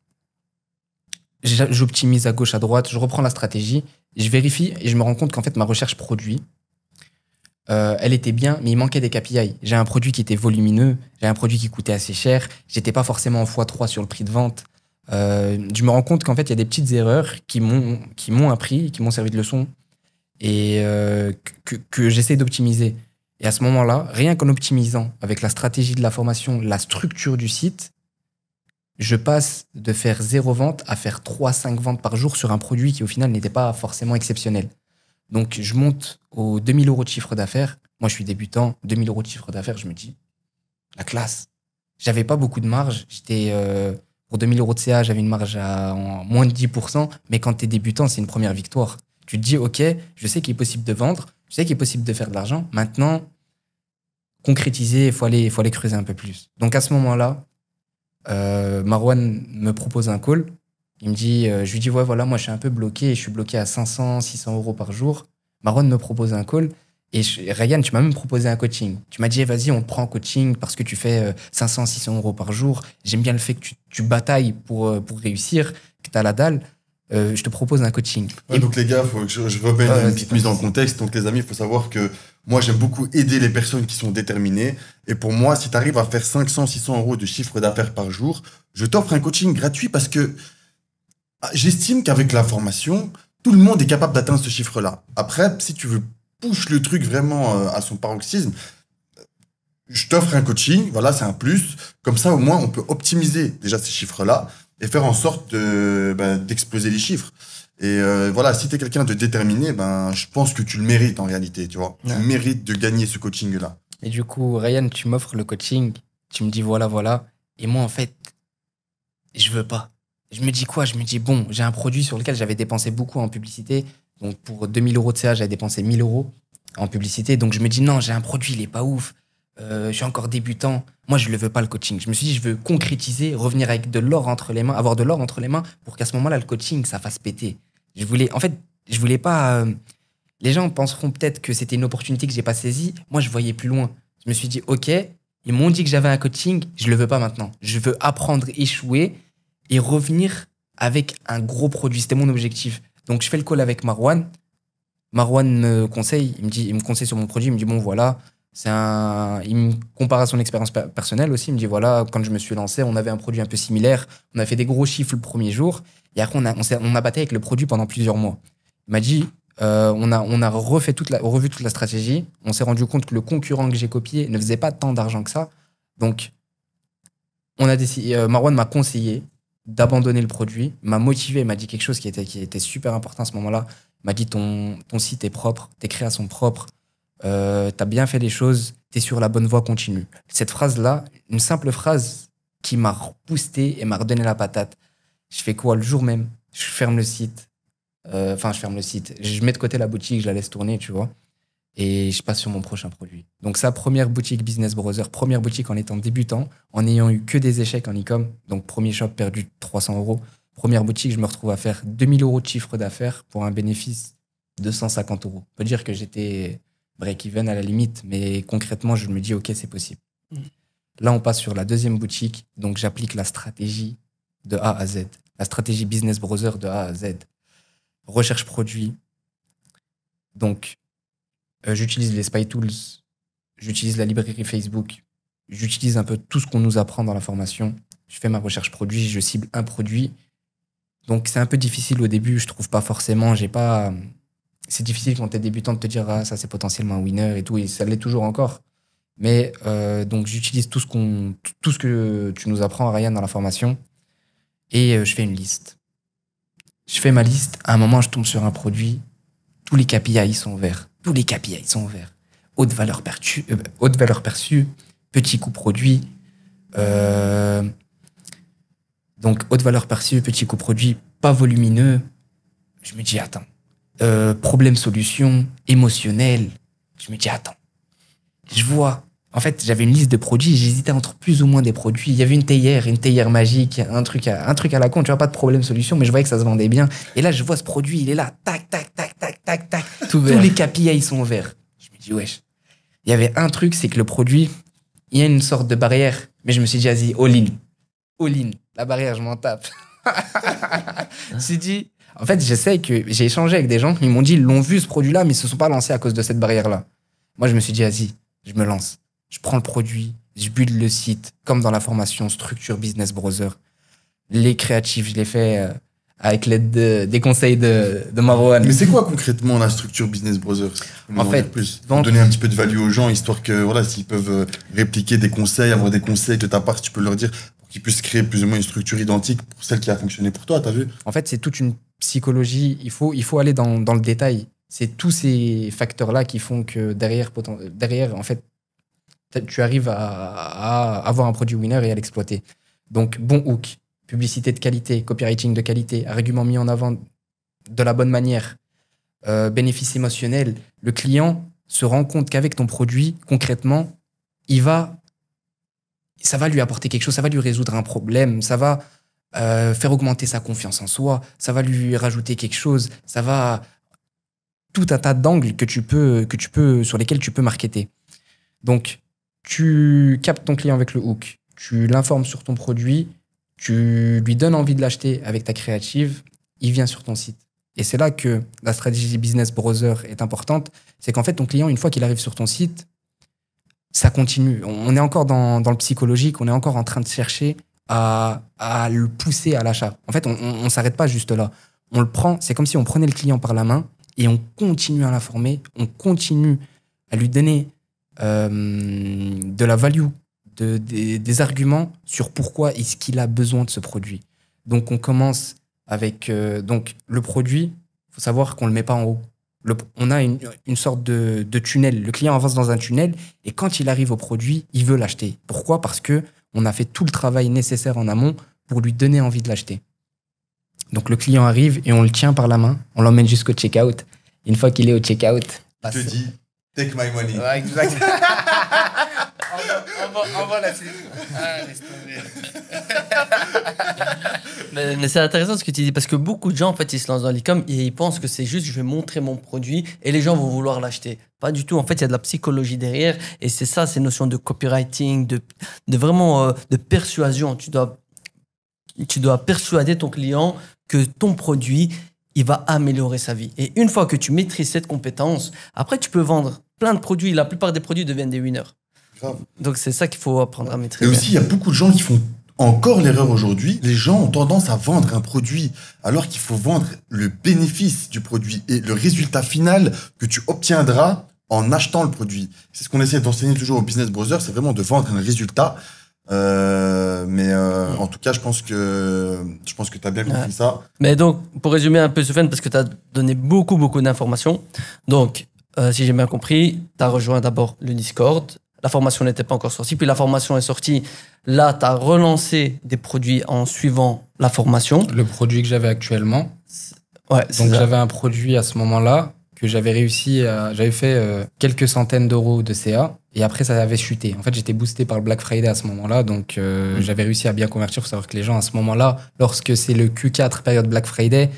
J'optimise à gauche, à droite, je reprends la stratégie, je vérifie et je me rends compte qu'en fait, ma recherche produit, elle était bien, mais il manquait des KPI. J'ai un produit qui était volumineux, j'ai un produit qui coûtait assez cher, j'étais pas forcément en x3 sur le prix de vente. Je me rends compte qu'en fait, il y a des petites erreurs qui m'ont appris, qui m'ont servi de leçon et que j'essaie d'optimiser. Et à ce moment-là, rien qu'en optimisant avec la stratégie de la formation, la structure du site, je passe de faire 0 vente à faire 3-5 ventes par jour sur un produit qui, au final, n'était pas forcément exceptionnel. Donc, je monte aux 2000 € de chiffre d'affaires. Moi, je suis débutant. 2000 € de chiffre d'affaires, je me dis, la classe. J'avais pas beaucoup de marge. Pour 2000 € de CA, j'avais une marge en moins de 10%. Mais quand tu es débutant, c'est une première victoire. Tu te dis, OK, je sais qu'il est possible de vendre. Je sais qu'il est possible de faire de l'argent. Maintenant, concrétiser, il faut aller creuser un peu plus. Donc, à ce moment-là, Marwan me propose un call. Il me dit, je lui dis, ouais, voilà, moi, je suis un peu bloqué. Je suis bloqué à 500, 600 € par jour. Marwan me propose un call. Et Ryan, tu m'as même proposé un coaching. Tu m'as dit, vas-y, on te prend en coaching parce que tu fais 500, 600 € par jour. J'aime bien le fait que tu batailles pour réussir, que tu as la dalle. je te propose un coaching. Ouais, donc les gars, faut que je remette une petite mise en contexte. Donc les amis, il faut savoir que moi, j'aime beaucoup aider les personnes qui sont déterminées. Et pour moi, si tu arrives à faire 500, 600 euros de chiffre d'affaires par jour, je t'offre un coaching gratuit parce que j'estime qu'avec la formation, tout le monde est capable d'atteindre ce chiffre-là. Après, si tu veux push le truc vraiment à son paroxysme, je t'offre un coaching, voilà, c'est un plus. Comme ça, au moins, on peut optimiser déjà ces chiffres-là et faire en sorte d'exploser les chiffres. Et voilà, si tu es quelqu'un de déterminé, je pense que tu le mérites en réalité, tu vois. Tu mérites de gagner ce coaching-là. Et du coup, Ryan, tu m'offres le coaching, tu me dis voilà. Et moi, en fait, je veux pas. Je me dis quoi? Je me dis, bon, j'ai un produit sur lequel j'avais dépensé beaucoup en publicité. Donc, pour 2000 euros de CA, j'avais dépensé 1000 euros en publicité. Donc, je me dis, non, j'ai un produit, il est pas ouf. Je suis encore débutant. Moi, je ne le veux pas, le coaching. Je me suis dit, je veux concrétiser, revenir avec de l'or entre les mains, avoir de l'or entre les mains pour qu'à ce moment-là, le coaching, ça fasse péter. Je voulais pas. Les gens penseront peut-être que c'était une opportunité que j'ai pas saisie. Moi, je voyais plus loin. Je me suis dit, OK, ils m'ont dit que j'avais un coaching, je le veux pas maintenant. Je veux apprendre, échouer et revenir avec un gros produit. C'était mon objectif. Donc, je fais le call avec Marwan. Marwan me conseille, il me conseille sur mon produit, il me dit, bon, voilà. Il me compare à son expérience personnelle aussi. Il me dit, voilà, quand je me suis lancé, on avait un produit un peu similaire. On a fait des gros chiffres le premier jour. Et après, on a battu avec le produit pendant plusieurs mois. Il m'a dit, on a revu toute la stratégie. On s'est rendu compte que le concurrent que j'ai copié ne faisait pas tant d'argent que ça. Donc, on a décidé, Marwan m'a conseillé d'abandonner le produit, m'a motivé, m'a dit quelque chose qui était super important à ce moment-là. Il m'a dit, ton site est propre, tes créations sont propres. T'as bien fait les choses, t'es sur la bonne voie, continue. Cette phrase-là, une simple phrase qui m'a boosté et m'a redonné la patate. Je fais quoi le jour même? Je ferme le site. Je mets de côté la boutique, je la laisse tourner, tu vois. Et je passe sur mon prochain produit. Donc ça, première boutique Business Brother, première boutique en étant débutant, en n'ayant eu que des échecs en e-com. Donc premier shop perdu 300 euros. Première boutique, je me retrouve à faire 2000 euros de chiffre d'affaires pour un bénéfice de 150 euros. On peut dire que j'étais break-even à la limite, mais concrètement, je me dis, OK, c'est possible. Là, on passe sur la deuxième boutique, donc j'applique la stratégie de A à Z. La stratégie Business Brother de A à Z. Recherche produit. Donc, j'utilise les Spy Tools, j'utilise la librairie Facebook, j'utilise un peu tout ce qu'on nous apprend dans la formation. Je fais ma recherche produit, je cible un produit. Donc, c'est un peu difficile au début, je trouve pas forcément, c'est difficile quand tu es débutant de te dire ah, ça c'est potentiellement un winner et tout, et ça l'est toujours encore. Mais donc j'utilise tout ce que tu nous apprends, Ryan, dans la formation, et je fais une liste. Je fais ma liste, à un moment je tombe sur un produit, tous les KPI sont verts. Tous les KPI sont verts. Haute valeur perçue, petit coût produit. Donc haute valeur perçue, petit coût produit, pas volumineux. Je me dis attends. Problème-solution, émotionnel. Je me dis, attends, je vois. En fait, j'avais une liste de produits, j'hésitais entre plus ou moins des produits. Il y avait une théière magique, un truc à la con, tu vois, pas de problème-solution, mais je voyais que ça se vendait bien. Et là, je vois ce produit, il est là, tac, tac, tac, tac, tac, tac. Tous les KPI sont verts. Je me dis, wesh. Il y avait un truc, c'est que le produit, il y a une sorte de barrière, mais je me suis dit, vas-y, all-in. All-in. La barrière, je m'en tape. Je me suis dit, en fait, je sais que j'ai échangé avec des gens, ils m'ont dit, ils l'ont vu ce produit-là, mais ils se sont pas lancés à cause de cette barrière-là. Moi, je me suis dit, vas-y, je me lance. Je prends le produit, je build le site, comme dans la formation Structure Business Brother. Les créatifs, je les fais avec l'aide des conseils de Marwan. Mais c'est quoi concrètement la Structure Business Brother? En fait, pour donner un petit peu de value aux gens, histoire que voilà, s'ils peuvent répliquer des conseils, avoir des conseils de ta part, tu peux leur dire pour qu'ils puissent créer plus ou moins une structure identique pour celle qui a fonctionné pour toi, t'as vu? En fait, c'est toute une psychologie. Il faut aller dans le détail. C'est tous ces facteurs-là qui font que derrière, en fait, tu arrives à avoir un produit winner et à l'exploiter. Donc, bon hook, publicité de qualité, copywriting de qualité, argument mis en avant de la bonne manière, bénéfice émotionnel. Le client se rend compte qu'avec ton produit, concrètement, ça va lui apporter quelque chose, ça va lui résoudre un problème, ça va faire augmenter sa confiance en soi, ça va lui rajouter quelque chose, ça va... Tout un tas d'angles sur lesquels tu peux marketer. Donc, tu captes ton client avec le hook, tu l'informes sur ton produit, tu lui donnes envie de l'acheter avec ta créative, il vient sur ton site. Et c'est là que la stratégie Business Browser est importante. C'est qu'en fait, ton client, une fois qu'il arrive sur ton site, ça continue. On est encore dans le psychologique, on est encore en train de chercher à le pousser à l'achat. En fait, on s'arrête pas juste là. On le prend, c'est comme si on prenait le client par la main et on continue à l'informer, on continue à lui donner de la value, des arguments sur pourquoi est-ce qu'il a besoin de ce produit. Donc, on commence avec donc, le produit. Il faut savoir qu'on ne le met pas en haut. On a une sorte de tunnel. Le client avance dans un tunnel et quand il arrive au produit, il veut l'acheter. Pourquoi ? Parce qu'on a fait tout le travail nécessaire en amont pour lui donner envie de l'acheter. Donc, le client arrive et on le tient par la main. On l'emmène jusqu'au checkout. Une fois qu'il est au checkout, il te dit « Take my money ». Ouais, exact. Envoie la suite. Ah, laisse tomber. Mais c'est intéressant ce que tu dis, parce que beaucoup de gens, en fait, ils se lancent dans l'e-com et ils pensent que c'est juste, je vais montrer mon produit et les gens vont vouloir l'acheter. Pas du tout. En fait, il y a de la psychologie derrière et c'est ça, ces notions de copywriting, de vraiment de persuasion. Tu dois persuader ton client que ton produit, il va améliorer sa vie. Et une fois que tu maîtrises cette compétence, après, tu peux vendre plein de produits. La plupart des produits deviennent des winners. Grave. Donc, c'est ça qu'il faut apprendre à maîtriser. Et aussi, il y a beaucoup de gens qui font encore l'erreur aujourd'hui. Les gens ont tendance à vendre un produit alors qu'il faut vendre le bénéfice du produit et le résultat final que tu obtiendras en achetant le produit. C'est ce qu'on essaie d'enseigner toujours au Business Browser, c'est vraiment de vendre un résultat. En tout cas, je pense que tu as bien compris ça. Mais donc, pour résumer un peu, Soufiane, parce que tu as donné beaucoup d'informations. Donc, si j'ai bien compris, tu as rejoint d'abord le Discord. La formation n'était pas encore sortie. Puis la formation est sortie. Là, tu as relancé des produits en suivant la formation. Le produit que j'avais actuellement. Ouais, donc, j'avais un produit à ce moment-là que j'avais réussi à... J'avais fait quelques centaines d'euros de CA. Et après, ça avait chuté. En fait, j'étais boosté par le Black Friday à ce moment-là. Donc, j'avais réussi à bien convertir. Il faut savoir que les gens, à ce moment-là, lorsque c'est le Q4, période Black Friday,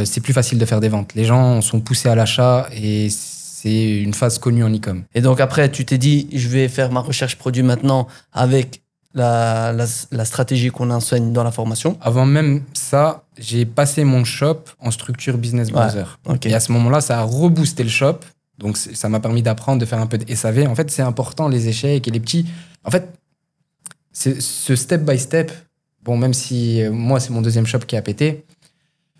c'est plus facile de faire des ventes. Les gens sont poussés à l'achat et c'est une phase connue en e-com. Et donc, après, tu t'es dit, je vais faire ma recherche produit maintenant avec la stratégie qu'on enseigne dans la formation. Avant même ça, j'ai passé mon shop en structure Business Browser. Ouais, okay. Et à ce moment-là, ça a reboosté le shop. Donc, ça m'a permis d'apprendre, de faire un peu de SAV. En fait, c'est important, les échecs et les petits... En fait, ce step by step, bon, même si moi, c'est mon deuxième shop qui a pété,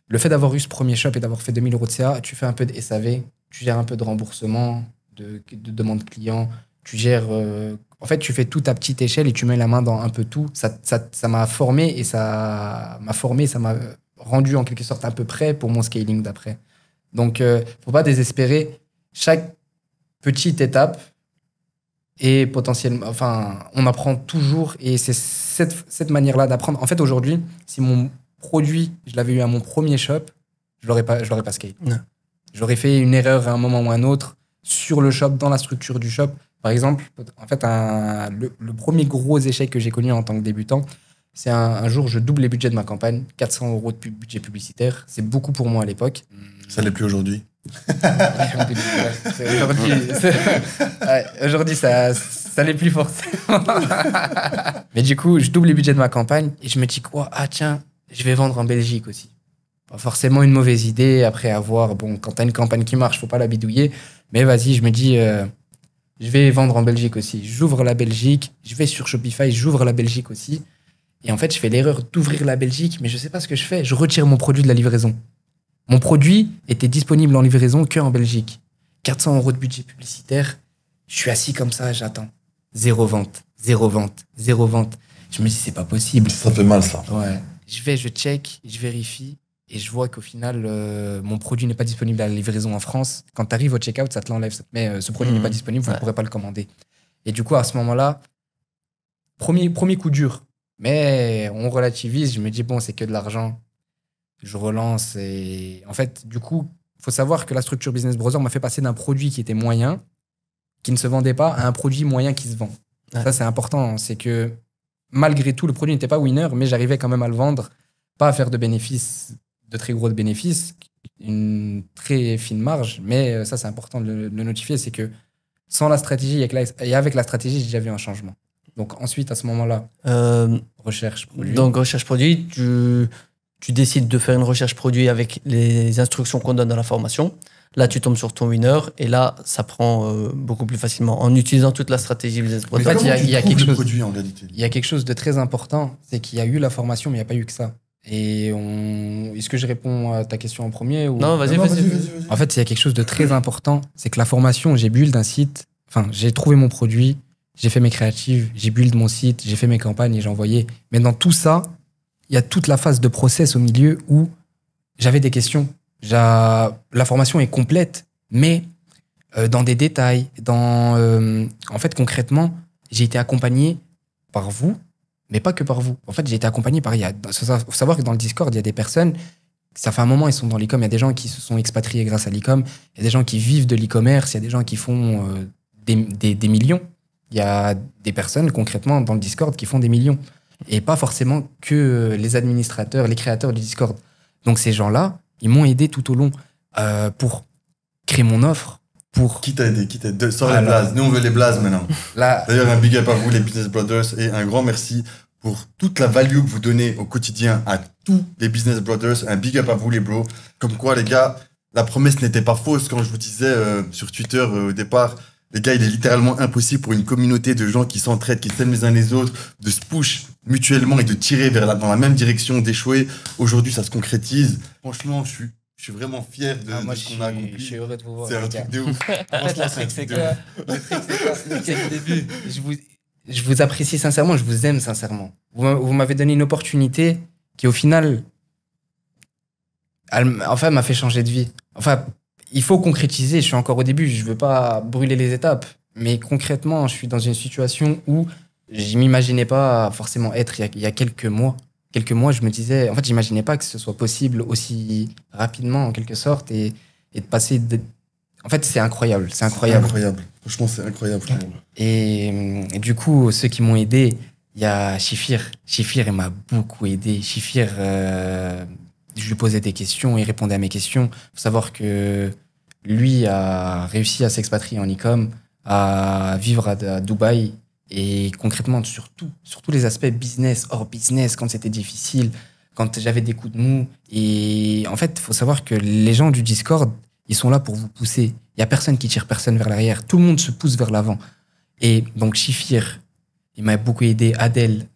le fait d'avoir eu ce premier shop et d'avoir fait 2000 euros de CA, tu fais un peu de SAV, tu gères un peu de remboursement, de demande client, tu gères... en fait, tu fais tout à petite échelle et tu mets la main dans un peu tout. Ça m'a formé et ça m'a rendu en quelque sorte un peu prêt pour mon scaling d'après. Donc, faut pas désespérer. Chaque petite étape est potentiellement... Enfin, on apprend toujours et c'est cette manière-là d'apprendre. En fait, aujourd'hui, si mon produit, je l'avais eu à mon premier shop, je l'aurais pas scalé. Non. J'aurais fait une erreur à un moment ou à un autre sur le shop, dans la structure du shop. Par exemple, en fait, le premier gros échec que j'ai connu en tant que débutant, c'est un jour, je double les budgets de ma campagne, 400 euros de budget publicitaire. C'est beaucoup pour moi à l'époque. Ça l'est plus aujourd'hui. Aujourd'hui, ça l'est plus forcément. Mais du coup, je double les budgets de ma campagne et je me dis quoi, tiens, je vais vendre en Belgique aussi. Pas forcément une mauvaise idée après avoir... Bon, quand t'as une campagne qui marche, faut pas la bidouiller. Mais vas-y, je me dis... je vais vendre en Belgique aussi. J'ouvre la Belgique, je vais sur Shopify, j'ouvre la Belgique aussi. Et en fait, je fais l'erreur d'ouvrir la Belgique, mais je sais pas ce que je fais. Je retire mon produit de la livraison. Mon produit était disponible en livraison qu'en Belgique. 400 euros de budget publicitaire. Je suis assis comme ça, j'attends. Zéro vente. Je me dis, c'est pas possible. Ça fait mal, ça. Ouais. Je check, je vérifie. Et je vois qu'au final, mon produit n'est pas disponible à la livraison en France. Quand tu arrives au checkout, ça te l'enlève. Mais ce produit n'est pas disponible, vous ne pourrez pas le commander. Et du coup, à ce moment-là, premier coup dur. Mais on relativise. Je me dis, bon, c'est que de l'argent. Je relance. Et en fait, du coup, il faut savoir que la structure Business Browser m'a fait passer d'un produit qui était moyen, qui ne se vendait pas, à un produit moyen qui se vend. Ouais. Ça, c'est important. C'est que malgré tout, le produit n'était pas winner, mais j'arrivais quand même à le vendre, pas à faire de bénéfices, de très gros bénéfices, une très fine marge, mais ça, c'est important de le notifier, c'est que sans la stratégie et avec la stratégie, j'ai déjà vu un changement. Donc ensuite, à ce moment-là, recherche produit. Donc recherche produit, tu décides de faire une recherche produit avec les instructions qu'on donne dans la formation. Là, tu tombes sur ton winner et là, ça prend beaucoup plus facilement en utilisant toute la stratégie business En broker. fait, il y a quelque chose. Produit, en réalité. Il y a quelque chose de très important, c'est qu'il y a eu la formation, mais il n'y a pas eu que ça. Est-ce que je réponds à ta question en premier ou... Non, vas-y. En fait, il y a quelque chose de très important, c'est que la formation, j'ai build un site, enfin, j'ai trouvé mon produit, j'ai fait mes créatives, j'ai build mon site, j'ai fait mes campagnes et j'ai envoyé. Mais dans tout ça, il y a toute la phase de process au milieu où j'avais des questions. La formation est complète, mais dans des détails, en fait, concrètement, j'ai été accompagné par vous, mais pas que par vous. En fait, j'ai été accompagné par... Il faut savoir que dans le Discord, il y a des personnes, ça fait un moment, ils sont dans l'e-com, il y a des gens qui se sont expatriés grâce à l'e-com, il y a des gens qui vivent de l'e-commerce, il y a des gens qui font des millions. Il y a des personnes, concrètement, dans le Discord, qui font des millions. Et pas forcément que les administrateurs, les créateurs du Discord. Donc ces gens-là, ils m'ont aidé tout au long pour créer mon offre. Qui t'a aidé? Sors les blazes. Nous, on veut les blazes maintenant. D'ailleurs, un big up à vous, les Business Brothers, et un grand merci pour toute la value que vous donnez au quotidien à tous les Business Brothers. Un big up à vous, les bros. Comme quoi, les gars, la promesse n'était pas fausse quand je vous disais sur Twitter au départ. Les gars, il est littéralement impossible pour une communauté de gens qui s'entraident, qui s'aiment les uns les autres, de se push mutuellement et de tirer dans la même direction, d'échouer. Aujourd'hui, ça se concrétise. Franchement, je suis vraiment fier de ce qu'on a accompli. Je suis heureux de vous voir. C'est un truc de ouf. En fait, la trick, c'est quoi? Le trick, c'est le début. Je vous apprécie sincèrement, je vous aime sincèrement. Vous m'avez donné une opportunité qui, au final, m'a fait changer de vie. Enfin, il faut concrétiser. Je suis encore au début, je veux pas brûler les étapes. Mais concrètement, je suis dans une situation où je m'imaginais pas forcément être il y a quelques mois. Quelques mois, je me disais... En fait, j'imaginais pas que ce soit possible aussi rapidement, en quelque sorte, et de passer... En fait, c'est incroyable. C'est incroyable. Franchement, c'est incroyable. Et du coup, ceux qui m'ont aidé, il y a Chifir. Chifir, il m'a beaucoup aidé. Chifir, je lui posais des questions, il répondait à mes questions. Il faut savoir que lui a réussi à s'expatrier en e-com, à vivre à Dubaï. Et concrètement, sur tous les aspects business, hors business, quand c'était difficile, quand j'avais des coups de mou. Et en fait, il faut savoir que les gens du Discord, ils sont là pour vous pousser. Il n'y a personne qui tire personne vers l'arrière. Tout le monde se pousse vers l'avant. Et donc, Chifir, il m'a beaucoup aidé. Adèle,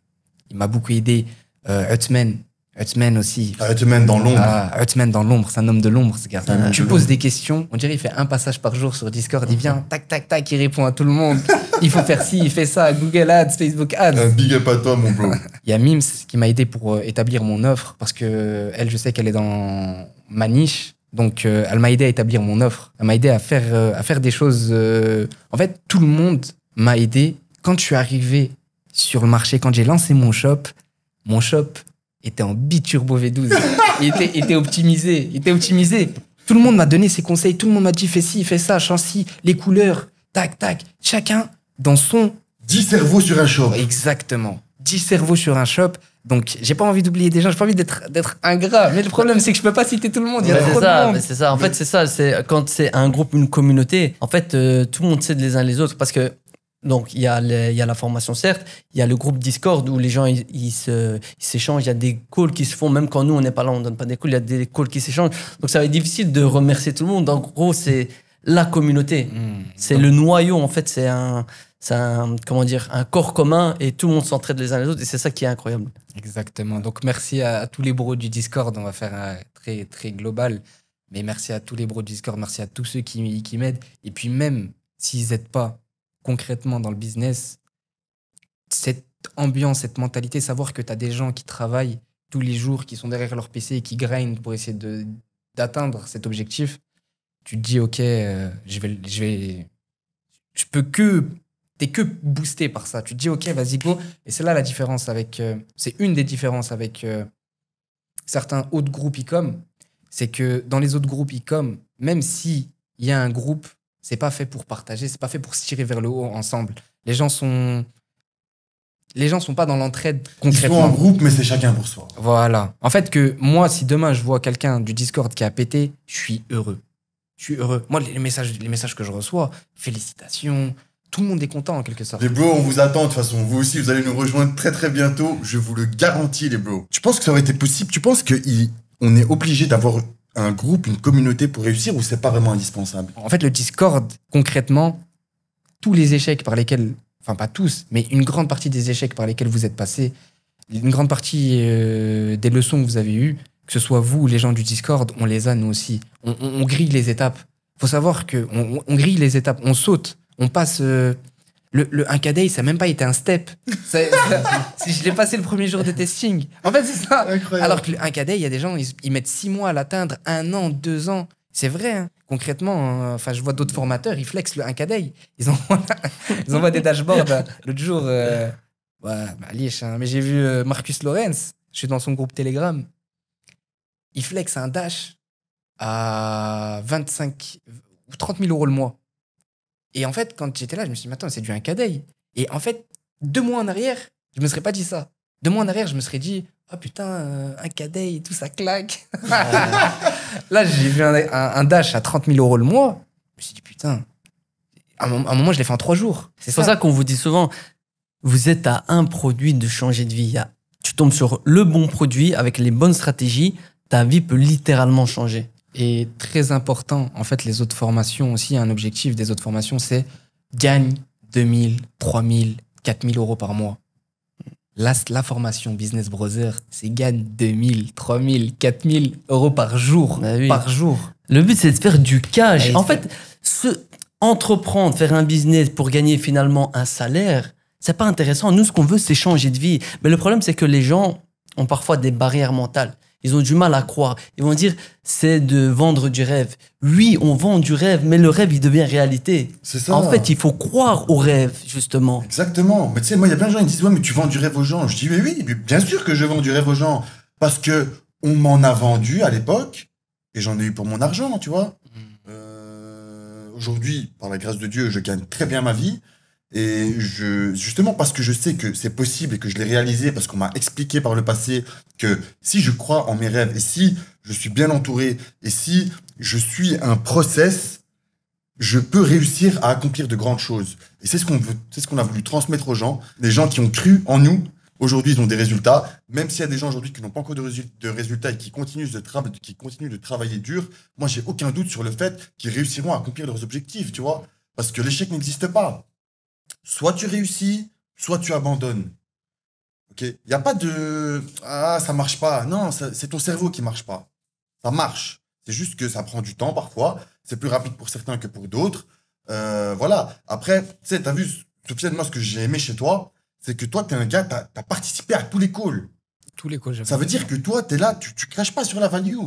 il m'a beaucoup aidé. Hutzman aussi. Hutzman dans l'ombre. Hutzman dans l'ombre, c'est un homme de l'ombre, ce gars. Tu poses des questions, on dirait il fait un passage par jour sur Discord, il vient, tac, tac, tac, il répond à tout le monde. Il faut faire ci, il fait ça, Google Ads, Facebook Ads. Un big up à toi, mon bro. Il y a Mims qui m'a aidé pour établir mon offre, parce que elle, je sais qu'elle est dans ma niche, donc elle m'a aidé à établir mon offre. Elle m'a aidé à faire des choses. En fait, tout le monde m'a aidé. Quand je suis arrivé sur le marché, quand j'ai lancé mon shop était en biturbo V12. Il était optimisé. Tout le monde m'a donné ses conseils. Tout le monde m'a dit fais ci, fais ça, change ci, les couleurs, tac, tac. Chacun dans son... 10 cerveaux sur un shop. Exactement. 10 cerveaux sur un shop. Donc, j'ai pas envie d'oublier des gens. J'ai pas envie d'être ingrat. Mais le problème, c'est que je peux pas citer tout le monde. Il y a trop de monde. C'est ça. En fait, c'est ça. Quand c'est un groupe, une communauté, en fait, tout le monde s'aide les uns les autres parce que donc, il y a la formation, certes. Il y a le groupe Discord où les gens, ils s'échangent. Il y a des calls qui se font, même quand nous, on n'est pas là, on ne donne pas des calls. Il y a des calls qui s'échangent. Donc, ça va être difficile de remercier tout le monde. En gros, c'est la communauté. C'est le noyau, en fait. C'est un corps commun et tout le monde s'entraide les uns les autres. Et c'est ça qui est incroyable. Exactement. Donc, merci à tous les bros du Discord. On va faire un très, très global. Mais merci à tous les bros du Discord. Merci à tous ceux qui m'aident. Et puis, même s'ils n'aident pas, concrètement dans le business, cette ambiance, cette mentalité, savoir que tu as des gens qui travaillent tous les jours, qui sont derrière leur PC et qui grindent pour essayer d'atteindre cet objectif, tu te dis, ok, t'es que boosté par ça. Tu te dis, ok, vas-y, go. Et c'est là la différence c'est une des différences avec certains autres groupes e-com, c'est que dans les autres groupes e-com, même s'il y a un groupe, c'est pas fait pour partager, c'est pas fait pour se tirer vers le haut ensemble. Les gens sont pas dans l'entraide concrètement. Ils sont en groupe, mais c'est chacun pour soi. Voilà. En fait, que moi, si demain je vois quelqu'un du Discord qui a pété, je suis heureux. Moi, les messages que je reçois, félicitations, tout le monde est content en quelque sorte. Les bros, on vous attend de toute façon. Vous aussi, vous allez nous rejoindre très très bientôt. Je vous le garantis, les bros. Tu penses que ça aurait été possible? Tu penses qu'on est obligé d'avoir un groupe, une communauté pour réussir ou c'est pas vraiment indispensable? En fait, le Discord, concrètement, tous les échecs par lesquels, enfin pas tous, mais une grande partie des échecs par lesquels vous êtes passés, une grande partie des leçons que vous avez eues, que ce soit vous ou les gens du Discord, on les a nous aussi. On grille les étapes. Faut savoir qu'on grille les étapes, on saute, on passe... Le 1K ça n'a même pas été un step. Si je l'ai passé le premier jour de testing. En fait, c'est ça. Incroyable. Alors que le 1K il y a des gens, ils mettent 6 mois à l'atteindre, 1 an, 2 ans. C'est vrai, hein. Concrètement, enfin, je vois d'autres formateurs, ils flexent le 1K Ils envoient des dashboards. L'autre jour, liche, hein. Mais j'ai vu Marcus Lorenz, je suis dans son groupe Telegram. Il flex un dash à 25 ou 30 000 euros le mois. Et en fait, quand j'étais là, je me suis dit, mais attends, c'est du 1K. Et en fait, 2 mois en arrière, je me serais pas dit ça. 2 mois en arrière, je me serais dit, oh putain, 1K, tout ça claque. Là, j'ai vu un dash à 30 000 euros le mois. Je me suis dit, putain, à un moment, je l'ai fait en 3 jours. C'est pour ça qu'on vous dit souvent, vous êtes à un produit de changer de vie. Tu tombes sur le bon produit avec les bonnes stratégies, ta vie peut littéralement changer. Et très important, en fait, les autres formations aussi, un objectif des autres formations, c'est gagne 2000, 3000, 4000 euros par mois. La formation Business Brother, c'est gagne 2000, 3000, 4000 euros par jour. Bah oui. Par jour. Le but, c'est de faire du cash. Et En fait, entreprendre, faire un business pour gagner finalement un salaire, c'est pas intéressant. Nous, ce qu'on veut, c'est changer de vie. Mais le problème, c'est que les gens ont parfois des barrières mentales. Ils ont du mal à croire. Ils vont dire, c'est de vendre du rêve. Oui, on vend du rêve, mais le rêve, il devient réalité. C'est ça. En fait, il faut croire au rêve, justement. Exactement. Mais tu sais, moi, il y a plein de gens qui disent, ouais, mais tu vends du rêve aux gens. Je dis, mais oui, bien sûr que je vends du rêve aux gens. Parce que on m'en a vendu à l'époque et j'en ai eu pour mon argent, tu vois. Aujourd'hui, par la grâce de Dieu, je gagne très bien ma vie. Et justement parce que je sais que c'est possible et que je l'ai réalisé, parce qu'on m'a expliqué par le passé que si je crois en mes rêves et si je suis bien entouré et si je suis un process, je peux réussir à accomplir de grandes choses. Et c'est ce qu'on a voulu transmettre aux gens. Les gens qui ont cru en nous, aujourd'hui, ils ont des résultats. Même s'il y a des gens aujourd'hui qui n'ont pas encore de résultats et qui continuent de travailler dur, moi, j'ai aucun doute sur le fait qu'ils réussiront à accomplir leurs objectifs, tu vois. Parce que l'échec n'existe pas. Soit tu réussis, soit tu abandonnes. Ok ? Il n'y a pas de « Ah, ça marche pas ». Non, c'est ton cerveau qui marche pas. Ça marche. C'est juste que ça prend du temps parfois. C'est plus rapide pour certains que pour d'autres. Voilà. Après, tu sais, t'as vu, Sofiane, moi, ce que j'ai aimé chez toi, c'est que toi, t'es un gars, t'as participé à tous les calls. Tous les calls. Ça veut dire que toi, t'es là, tu craches pas sur la value.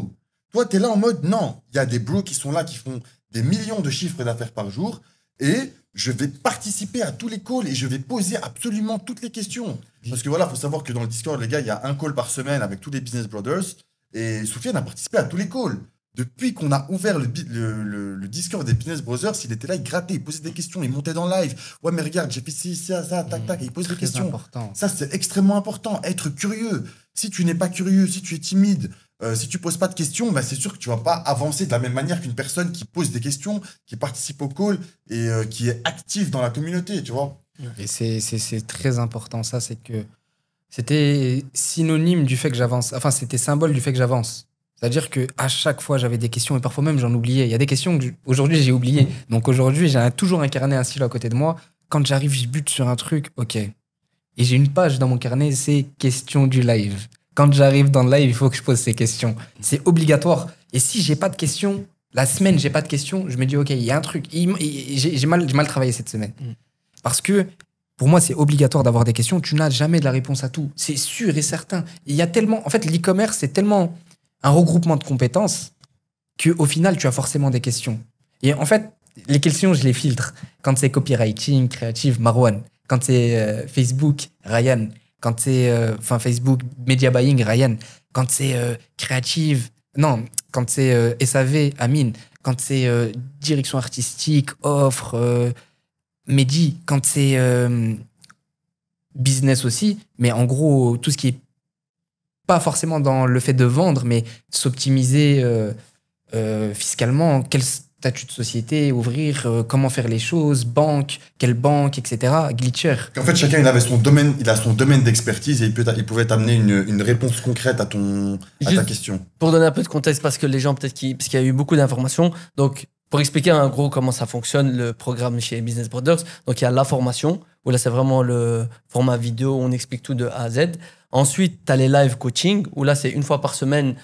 Toi, t'es là en mode, non, il y a des bros qui sont là, qui font des millions de chiffres d'affaires par jour, et je vais participer à tous les calls et je vais poser absolument toutes les questions. Parce que voilà, faut savoir que dans le Discord, les gars, il y a un call par semaine avec tous les Business Brothers, et Soufiane a participé à tous les calls. Depuis qu'on a ouvert le Discord des Business Brothers, il était là, il grattait, il posait des questions, il montait dans le live. Ouais, mais regarde, j'ai fait ci, ça, tac, tac, et il pose des questions. Important. Ça, c'est extrêmement important. Être curieux. Si tu n'es pas curieux, si tu es timide, si tu poses pas de questions, bah, c'est sûr que tu vas pas avancer de la même manière qu'une personne qui pose des questions, qui participe au call et qui est active dans la communauté, tu vois. Et c'est très important, ça, c'est que c'était synonyme du fait que j'avance. Enfin, c'était symbole du fait que j'avance. C'est-à-dire qu'à chaque fois, j'avais des questions et parfois même, j'en oubliais. Il y a des questions que aujourd'hui, j'ai oubliées. Donc aujourd'hui, j'ai toujours un carnet, un stylo à côté de moi. Quand j'arrive, je bute sur un truc, ok. Et j'ai une page dans mon carnet, c'est questions du live. Quand j'arrive dans le live, il faut que je pose ces questions. C'est obligatoire. Et si j'ai pas de questions, la semaine, j'ai pas de questions, je me dis, ok, il y a un truc. J'ai mal travaillé cette semaine. Parce que pour moi, c'est obligatoire d'avoir des questions. Tu n'as jamais de la réponse à tout. C'est sûr et certain. Il y a tellement... En fait, l'e-commerce, c'est tellement un regroupement de compétences qu'au final, tu as forcément des questions. Et en fait, les questions, je les filtre. Quand c'est copywriting, créative, Marwan. Quand c'est Facebook, Ryan. Quand c'est Facebook, media buying, Ryan. Quand c'est créative, non. Quand c'est SAV, Amine. Quand c'est direction artistique, offre, Mehdi. Quand c'est business aussi. Mais en gros, tout ce qui est pas forcément dans le fait de vendre, mais s'optimiser fiscalement. statut de société, ouvrir, comment faire les choses, banque, quelle banque, etc. Glitcher. En fait, chacun, il a son domaine d'expertise et il pouvait t'amener une réponse concrète à ta question. Pour donner un peu de contexte, parce que les gens, parce qu'il y a eu beaucoup d'informations. Donc, pour expliquer en gros comment ça fonctionne, le programme chez Business Brothers, donc il y a la formation, où là, c'est vraiment le format vidéo, où on explique tout de A à Z. Ensuite, tu as les live coaching, où là, c'est une fois par semaine,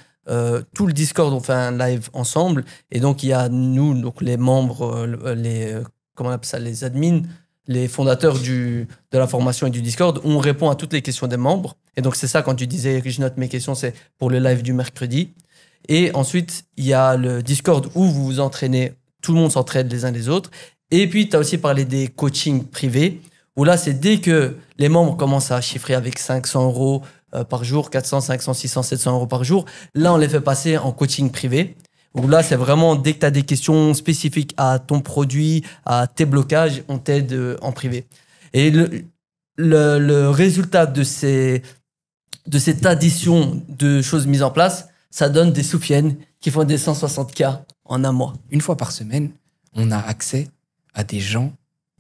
tout le Discord, on fait un live ensemble. Et donc, il y a nous, donc les membres, comment on appelle ça, les admins, les fondateurs de la formation et du Discord, où on répond à toutes les questions des membres. Et donc, c'est ça, quand tu disais que je note mes questions, c'est pour le live du mercredi. Et ensuite, il y a le Discord où vous vous entraînez, tout le monde s'entraide les uns les autres. Et puis, tu as aussi parlé des coachings privés, où là, c'est dès que les membres commencent à chiffrer avec 500 € par jour, 400, 500, 600, 700 € par jour, là, on les fait passer en coaching privé. Où là, c'est vraiment dès que tu as des questions spécifiques à ton produit, à tes blocages, on t'aide en privé. Et le résultat de cette addition de choses mises en place, ça donne des Soufiane qui font des 160K en un mois. Une fois par semaine, on a accès à des gens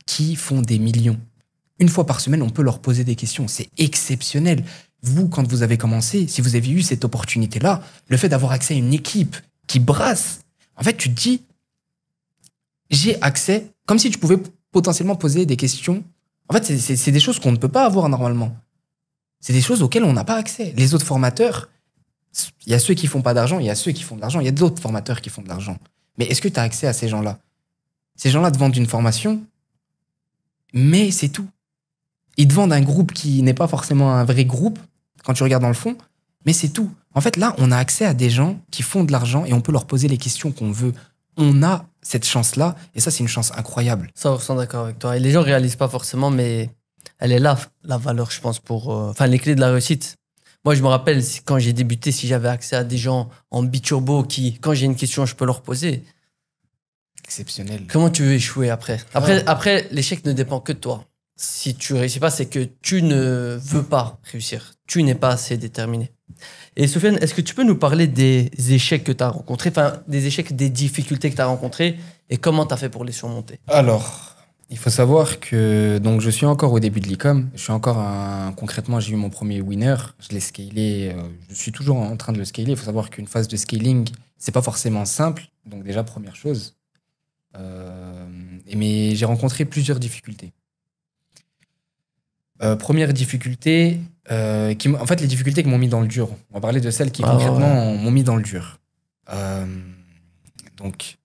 qui font des millions. Une fois par semaine, on peut leur poser des questions. C'est exceptionnel. Vous, quand vous avez commencé, si vous avez eu cette opportunité-là, le fait d'avoir accès à une équipe qui brasse, en fait, tu te dis, j'ai accès, comme si tu pouvais potentiellement poser des questions. En fait, c'est des choses qu'on ne peut pas avoir normalement. C'est des choses auxquelles on n'a pas accès. Les autres formateurs, il y a ceux qui font pas d'argent, il y a ceux qui font de l'argent, il y a d'autres formateurs qui font de l'argent. Mais est-ce que tu as accès à ces gens-là? Ces gens-là te vendent une formation, mais c'est tout. Ils te vendent un groupe qui n'est pas forcément un vrai groupe, quand tu regardes dans le fond, mais c'est tout. En fait, là, on a accès à des gens qui font de l'argent et on peut leur poser les questions qu'on veut. On a cette chance-là, et ça, c'est une chance incroyable. 100% d'accord avec toi. Et les gens ne réalisent pas forcément, mais elle est là, la valeur, je pense, pour... les clés de la réussite. Moi, je me rappelle, quand j'ai débuté, si j'avais accès à des gens en biturbo qui, quand j'ai une question, je peux leur poser. Exceptionnel. Comment tu veux échouer après? Après, l'échec ne dépend que de toi. Si tu réussis pas, c'est que tu ne veux pas réussir. Tu n'es pas assez déterminé. Et Soufiane, est-ce que tu peux nous parler des échecs que tu as rencontrés, enfin, des échecs, des difficultés que tu as rencontrées et comment tu as fait pour les surmonter? Alors, il faut savoir que donc, je suis encore au début de l'e-com. Je suis encore concrètement, j'ai eu mon premier winner. Je l'ai scalé. Je suis toujours en train de le scaler. Il faut savoir qu'une phase de scaling, c'est pas forcément simple. Donc déjà, première chose. Mais j'ai rencontré plusieurs difficultés. Première difficulté, en fait, les difficultés qui m'ont mis dans le dur. On va parler de celles qui concrètement m'ont mis dans le dur. Donc,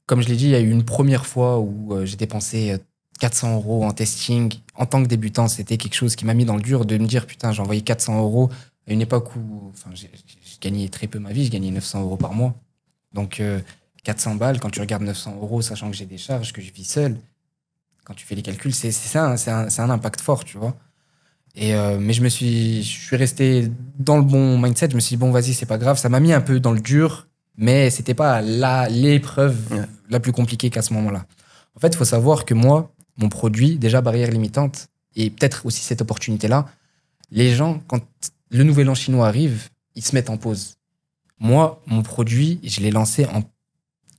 comme je l'ai dit, il y a eu une première fois où j'ai dépensé 400 € en testing. En tant que débutant, c'était quelque chose qui m'a mis dans le dur de me dire, putain, j'ai envoyé 400 € à une époque où j'ai gagné très peu ma vie, je gagnais 900 € par mois. Donc, 400 balles, quand tu regardes 900 €, sachant que j'ai des charges, que je vis seul, quand tu fais les calculs, c'est un impact fort, tu vois. Mais je suis resté dans le bon mindset. Je me suis dit, bon, vas-y, c'est pas grave. Ça m'a mis un peu dans le dur, mais c'était pas l'épreuve la plus compliquée qu'à ce moment-là. En fait, il faut savoir que moi, mon produit, déjà barrière limitante, et peut-être aussi cette opportunité-là, les gens, quand le nouvel an chinois arrive, ils se mettent en pause. Moi, mon produit, je l'ai lancé en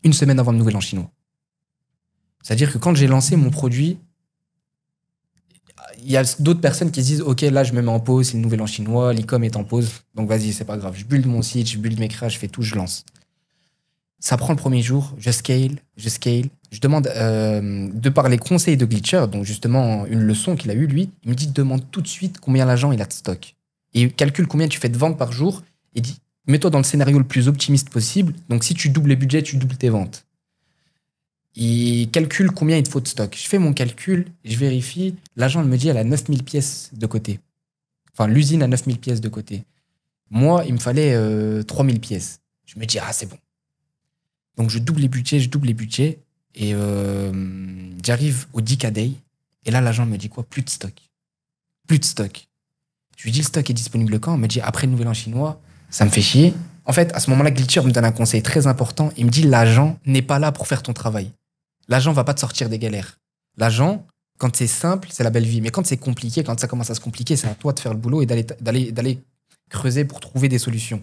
une semaine avant le nouvel an chinois. C'est-à-dire que quand j'ai lancé mon produit, il y a d'autres personnes qui se disent « Ok, là, je me mets en pause, c'est le nouvel an chinois, l'e-com est en pause, donc vas-y, c'est pas grave. Je build mon site, je build mes créations, je fais tout, je lance. » Ça prend le premier jour, je scale. Je demande, de par les conseils de Glitcher, donc justement une leçon qu'il a eue, lui, il me dit « Demande tout de suite combien l'agent il a de stock. Et calcule combien tu fais de ventes par jour et dis, mets-toi dans le scénario le plus optimiste possible. Donc si tu doubles les budgets, tu doubles tes ventes. » Il calcule combien il te faut de stock. Je fais mon calcul, je vérifie. L'agent me dit, elle a 9000 pièces de côté. Enfin, l'usine a 9000 pièces de côté. Moi, il me fallait 3000 pièces. Je me dis, ah, c'est bon. Donc, je double les budgets. Et j'arrive au 10K Day. Et là, l'agent me dit quoi? Plus de stock. Je lui dis, le stock est disponible quand? Il me dit, après le nouvel an chinois. Ça me fait chier. En fait, à ce moment-là, Glitcher me donne un conseil très important. Il me dit, l'agent n'est pas là pour faire ton travail. L'agent va pas te sortir des galères. L'agent, quand c'est simple, c'est la belle vie. Mais quand c'est compliqué, quand ça commence à se compliquer, c'est à toi de faire le boulot et d'aller creuser pour trouver des solutions.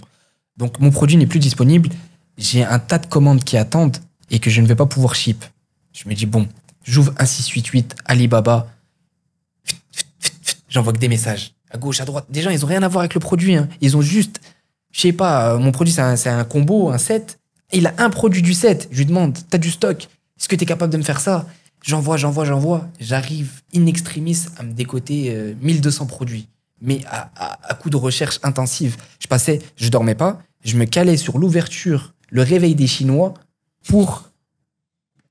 Donc, mon produit n'est plus disponible. J'ai un tas de commandes qui attendent. et que je ne vais pas pouvoir ship. Je me dis, bon, j'ouvre un 688, Alibaba, j'envoie que des messages, à gauche, à droite. Des gens, ils ont rien à voir avec le produit. Hein. Ils ont juste, je sais pas, mon produit, c'est un combo, un set. Et il a un produit du set. Je lui demande, t'as du stock? Est-ce que t'es capable de me faire ça? J'envoie. J'arrive in extremis à me décoter 1200 produits. Mais à coup de recherche intensive. Je dormais pas, je me calais sur l'ouverture, le réveil des Chinois pour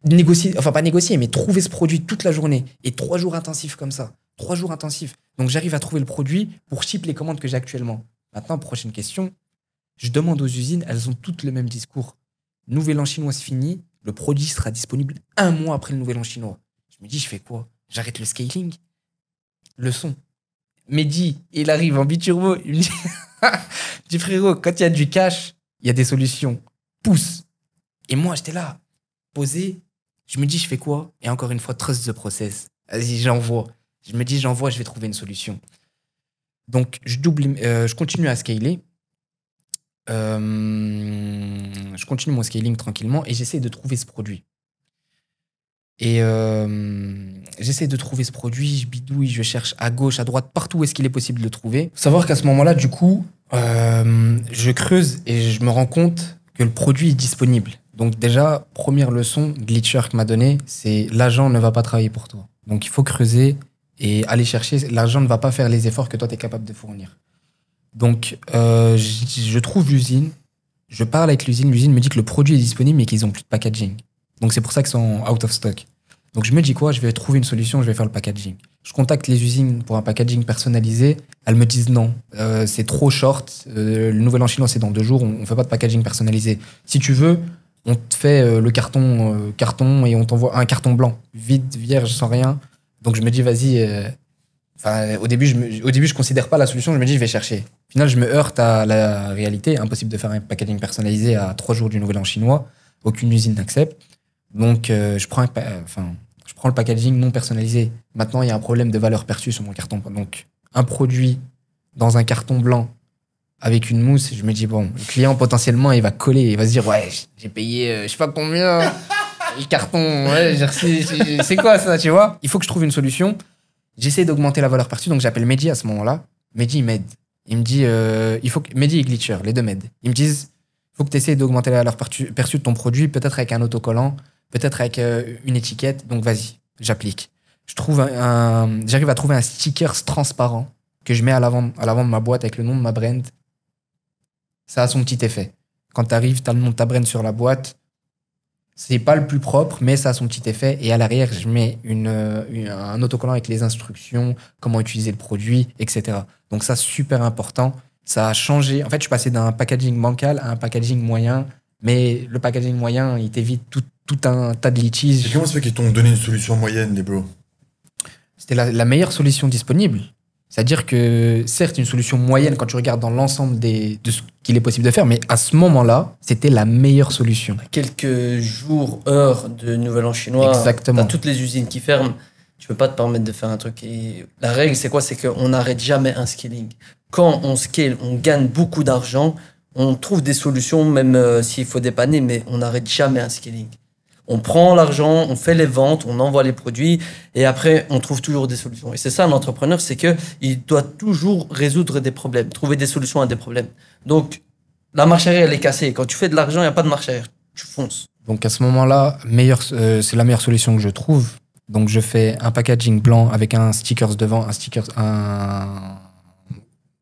négocier, enfin pas négocier, mais trouver ce produit toute la journée. Et 3 jours intensifs comme ça. 3 jours intensifs. Donc j'arrive à trouver le produit pour ship les commandes que j'ai actuellement. Maintenant, prochaine question. Je demande aux usines, elles ont toutes le même discours. Nouvel An chinois, c'est fini. Le produit sera disponible 1 mois après le Nouvel An chinois. Je me dis, je fais quoi? J'arrête le scaling? Le son. Mehdi, il arrive en biturbo. Il me dit, dis frérot, quand il y a du cash, il y a des solutions. Pousse. Et moi, j'étais là, posé. Je me dis, je fais quoi? Et encore une fois, trust the process. Vas-y, j'envoie. Je me dis, j'envoie, je vais trouver une solution. Donc, je continue à scaler. Je continue mon scaling tranquillement et j'essaie de trouver ce produit. Et j'essaie de trouver ce produit, je bidouille, je cherche à gauche, à droite, partout où est-ce qu'il est possible de le trouver. Faut savoir qu'à ce moment-là, du coup, je creuse et je me rends compte que le produit est disponible. Donc déjà, première leçon, Glitcher m'a donné, c'est l'argent ne va pas travailler pour toi. Donc il faut creuser et aller chercher. L'argent ne va pas faire les efforts que toi, tu es capable de fournir. Donc, je trouve l'usine, je parle avec l'usine me dit que le produit est disponible mais qu'ils n'ont plus de packaging. Donc, c'est pour ça qu'ils sont out of stock. Donc, je me dis quoi? Je vais trouver une solution, je vais faire le packaging. Je contacte les usines pour un packaging personnalisé. Elles me disent non, c'est trop short. Le Nouvel An chinois, c'est dans 2 jours, on ne fait pas de packaging personnalisé. Si tu veux, on te fait le carton et on t'envoie un carton blanc, vide, vierge, sans rien. Donc, je me dis, vas-y... au début, je considère pas la solution, je me dis, je vais chercher. Au final, je me heurte à la réalité. Impossible de faire un packaging personnalisé à 3 jours du Nouvel An chinois. Aucune usine n'accepte. Donc, je prends le packaging non personnalisé. Maintenant, il y a un problème de valeur perçue sur mon carton. Donc, un produit dans un carton blanc avec une mousse, je me dis, bon, le client, potentiellement, il va coller. Il va se dire, ouais, j'ai payé, je sais pas combien, le carton, ouais, j'ai reçu, c'est quoi ça, tu vois? Il faut que je trouve une solution. J'essaie d'augmenter la valeur perçue, donc j'appelle Mehdi à ce moment-là. Mehdi, il m'aide. Il me dit, Mehdi et Glitcher, les deux m'aident. Ils me disent, il faut que tu essaies d'augmenter la valeur perçue de ton produit, peut-être avec un autocollant, peut-être avec une étiquette. Donc vas-y, j'applique. J'arrive à trouver un sticker transparent que je mets à l'avant de ma boîte avec le nom de ma brand. Ça a son petit effet. Quand tu arrives, tu as le nom de ta brand sur la boîte. C'est pas le plus propre, mais ça a son petit effet. Et à l'arrière, je mets un autocollant avec les instructions, comment utiliser le produit, etc. Donc ça, super important. Ça a changé. En fait, je suis passé d'un packaging bancal à un packaging moyen. Mais le packaging moyen, il t'évite tout un tas de litiges. Et comment ça fait qu'ils t'ont donné une solution moyenne, les bros? C'était la meilleure solution disponible. C'est-à-dire que, certes, une solution moyenne quand tu regardes dans l'ensemble de ce qu'il est possible de faire, mais à ce moment-là, c'était la meilleure solution. Quelques jours, heures de Nouvel An chinois, exactement. T'as toutes les usines qui ferment, tu peux pas te permettre de faire un truc. Et la règle, c'est quoi? C'est qu'on n'arrête jamais un scaling. Quand on scale, on gagne beaucoup d'argent, on trouve des solutions, même s'il faut dépanner, mais on n'arrête jamais un scaling. On prend l'argent, on fait les ventes, on envoie les produits et après, on trouve toujours des solutions. Et c'est ça, un entrepreneur, c'est qu'il doit toujours résoudre des problèmes, trouver des solutions à des problèmes. Donc, la marche arrière, elle est cassée. Quand tu fais de l'argent, il n'y a pas de marche arrière. Tu fonces. Donc, à ce moment-là, c'est la meilleure solution que je trouve. Donc, je fais un packaging blanc avec un sticker devant,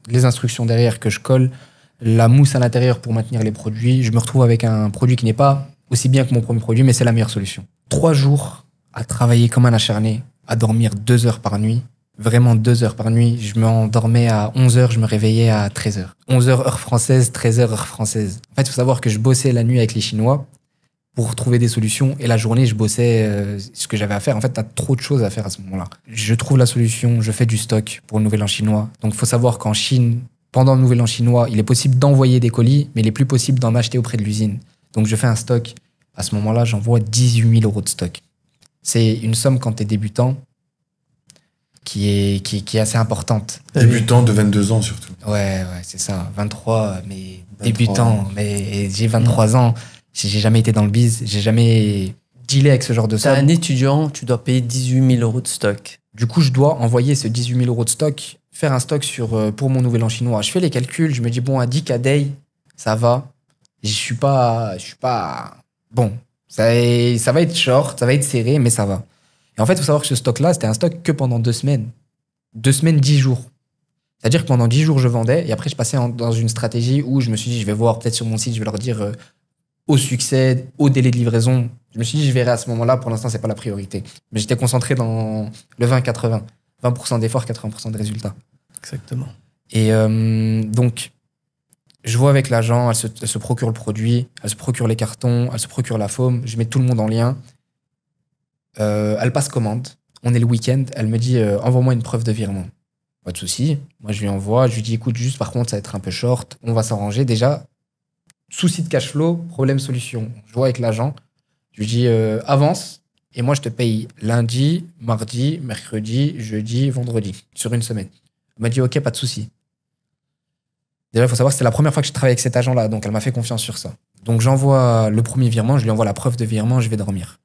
les instructions derrière que je colle, la mousse à l'intérieur pour maintenir les produits. Je me retrouve avec un produit qui n'est pas aussi bien que mon premier produit, mais c'est la meilleure solution. 3 jours à travailler comme un acharné, à dormir 2 heures par nuit. Vraiment 2 heures par nuit. Je m'endormais à 11 heures, je me réveillais à 13 heures. 11 heures heure française, 13 heures heure française. En fait, il faut savoir que je bossais la nuit avec les Chinois pour trouver des solutions et la journée, je bossais ce que j'avais à faire. En fait, tu as trop de choses à faire à ce moment-là. Je trouve la solution, je fais du stock pour le Nouvel An chinois. Donc, il faut savoir qu'en Chine, pendant le Nouvel An chinois, il est possible d'envoyer des colis, mais il est plus possible d'en acheter auprès de l'usine. Donc, je fais un stock. À ce moment-là, j'envoie 18 000 € de stock. C'est une somme quand tu es débutant qui est assez importante. Débutant de 22 ans surtout. Ouais, c'est ça. 23, mais 23. Débutant. Mais j'ai 23 ans. J'ai jamais été dans le biz, j'ai jamais dealé avec ce genre de T'es somme. un étudiant, tu dois payer 18 000 euros de stock. Du coup, je dois envoyer ce 18 000 euros de stock, faire un stock pour mon nouvel an chinois. Je fais les calculs, je me dis, bon, à 10 K day, ça va. Je suis pas. Bon, ça va être short, ça va être serré, mais ça va. Et en fait, il faut savoir que ce stock-là, c'était un stock que pendant 2 semaines. 2 semaines, 10 jours. C'est-à-dire que pendant 10 jours, je vendais, et après, je passais dans une stratégie où je me suis dit, je vais voir peut-être sur mon site, je vais leur dire au succès, au délai de livraison. Je me suis dit, je verrai à ce moment-là, pour l'instant, c'est pas la priorité. Mais j'étais concentré dans le 20-80. 20% d'efforts, 80% de résultats. Exactement. Et donc, je vois avec l'agent, elle se procure le produit, elle se procure les cartons, elle se procure la foam, je mets tout le monde en lien. Elle passe commande, on est le week-end, elle me dit envoie-moi une preuve de virement. Pas de souci, moi je lui envoie, je lui dis écoute, juste par contre ça va être un peu short, on va s'arranger. Déjà, souci de cash flow, problème solution. Je vois avec l'agent, je lui dis avance et moi je te paye lundi, mardi, mercredi, jeudi, vendredi, sur une semaine. Elle m'a dit ok, pas de souci. Déjà, il faut savoir que c'était la première fois que je travaillais avec cet agent-là, donc elle m'a fait confiance sur ça. Donc j'envoie le premier virement, je lui envoie la preuve de virement, je vais dormir.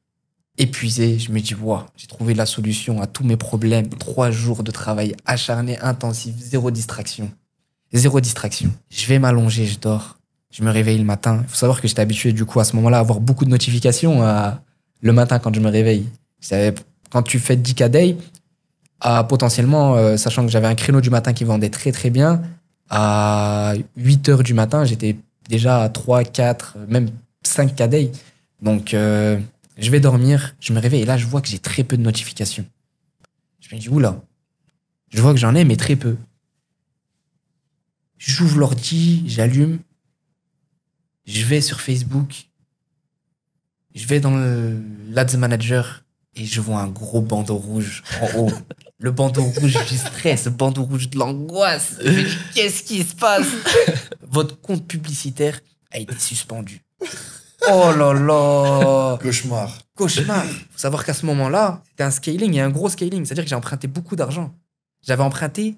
Épuisé, je me dis, waouh, j'ai trouvé la solution à tous mes problèmes. 3 jours de travail acharné, intensif, zéro distraction. Zéro distraction. Je vais m'allonger, je dors. Je me réveille le matin. Il faut savoir que j'étais habitué, du coup, à ce moment-là, à avoir beaucoup de notifications le matin quand je me réveille. Quand tu fais 10 K day, potentiellement, sachant que j'avais un créneau du matin qui vendait très très bien, à 8 heures du matin, j'étais déjà à 3, 4, même 5 K day. Donc, je vais dormir, je me réveille et là, je vois que j'ai très peu de notifications. Je me dis, oula, je vois que j'en ai, mais très peu. J'ouvre l'ordi, j'allume, je vais sur Facebook, je vais dans l'Ads Manager et je vois un gros bandeau rouge en haut. Le bandeau rouge du stress, le bandeau rouge de l'angoisse. Je me dis, qu'est-ce qui se passe? Votre compte publicitaire a été suspendu. Oh là là! Cauchemar. Cauchemar. Faut savoir qu'à ce moment-là, c'était un scaling et un gros scaling. C'est-à-dire que j'ai emprunté beaucoup d'argent. J'avais emprunté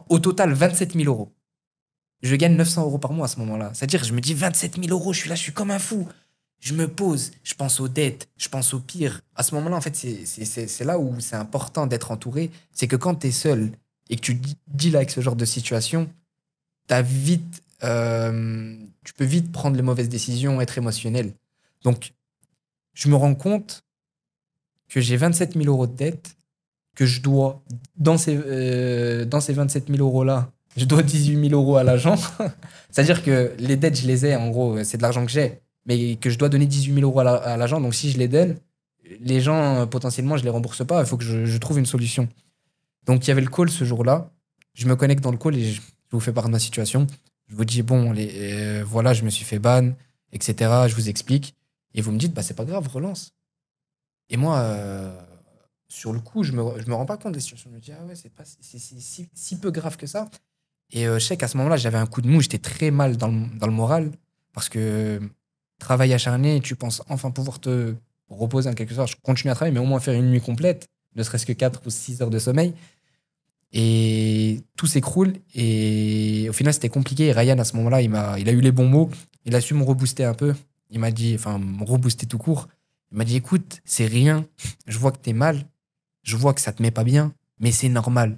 au total 27 000 euros. Je gagne 900 euros par mois à ce moment-là. C'est-à-dire que je me dis 27 000 euros, je suis là, je suis comme un fou. Je me pose, je pense aux dettes, je pense au pire. À ce moment-là, en fait, c'est là où c'est important d'être entouré. C'est que quand tu es seul et que tu deals avec ce genre de situation, tu peux vite prendre les mauvaises décisions, être émotionnel. Donc, je me rends compte que j'ai 27 000 euros de dette, que je dois, dans ces 27 000 euros-là, je dois 18 000 euros à l'agent. C'est-à-dire que les dettes, je les ai, en gros, c'est de l'argent que j'ai, mais que je dois donner 18 000 euros à l'agent. Donc, si je les donne, les gens, potentiellement, je les rembourse pas. Il faut que je trouve une solution. Donc, il y avait le call ce jour-là. Je me connecte dans le call et je vous fais part de ma situation. Je vous dis, bon, voilà, je me suis fait ban, etc. Je vous explique. Et vous me dites, bah, c'est pas grave, relance. Et moi, sur le coup, je me rends pas compte des situations. Je me dis, ah ouais, c'est si peu grave que ça. Et je sais qu'à ce moment-là, j'avais un coup de mou. J'étais très mal dans le moral. Parce que travail acharné, tu penses enfin pouvoir te reposer en quelque sorte. Je continue à travailler, mais au moins faire une nuit complète, ne serait-ce que 4 ou 6 heures de sommeil. Et tout s'écroule. Et au final, c'était compliqué. Et Ryan, à ce moment-là, il a eu les bons mots. Il a su me rebooster un peu. Il m'a dit, enfin, me rebooster tout court. Il m'a dit, écoute, c'est rien. Je vois que t'es mal. Je vois que ça te met pas bien. Mais c'est normal.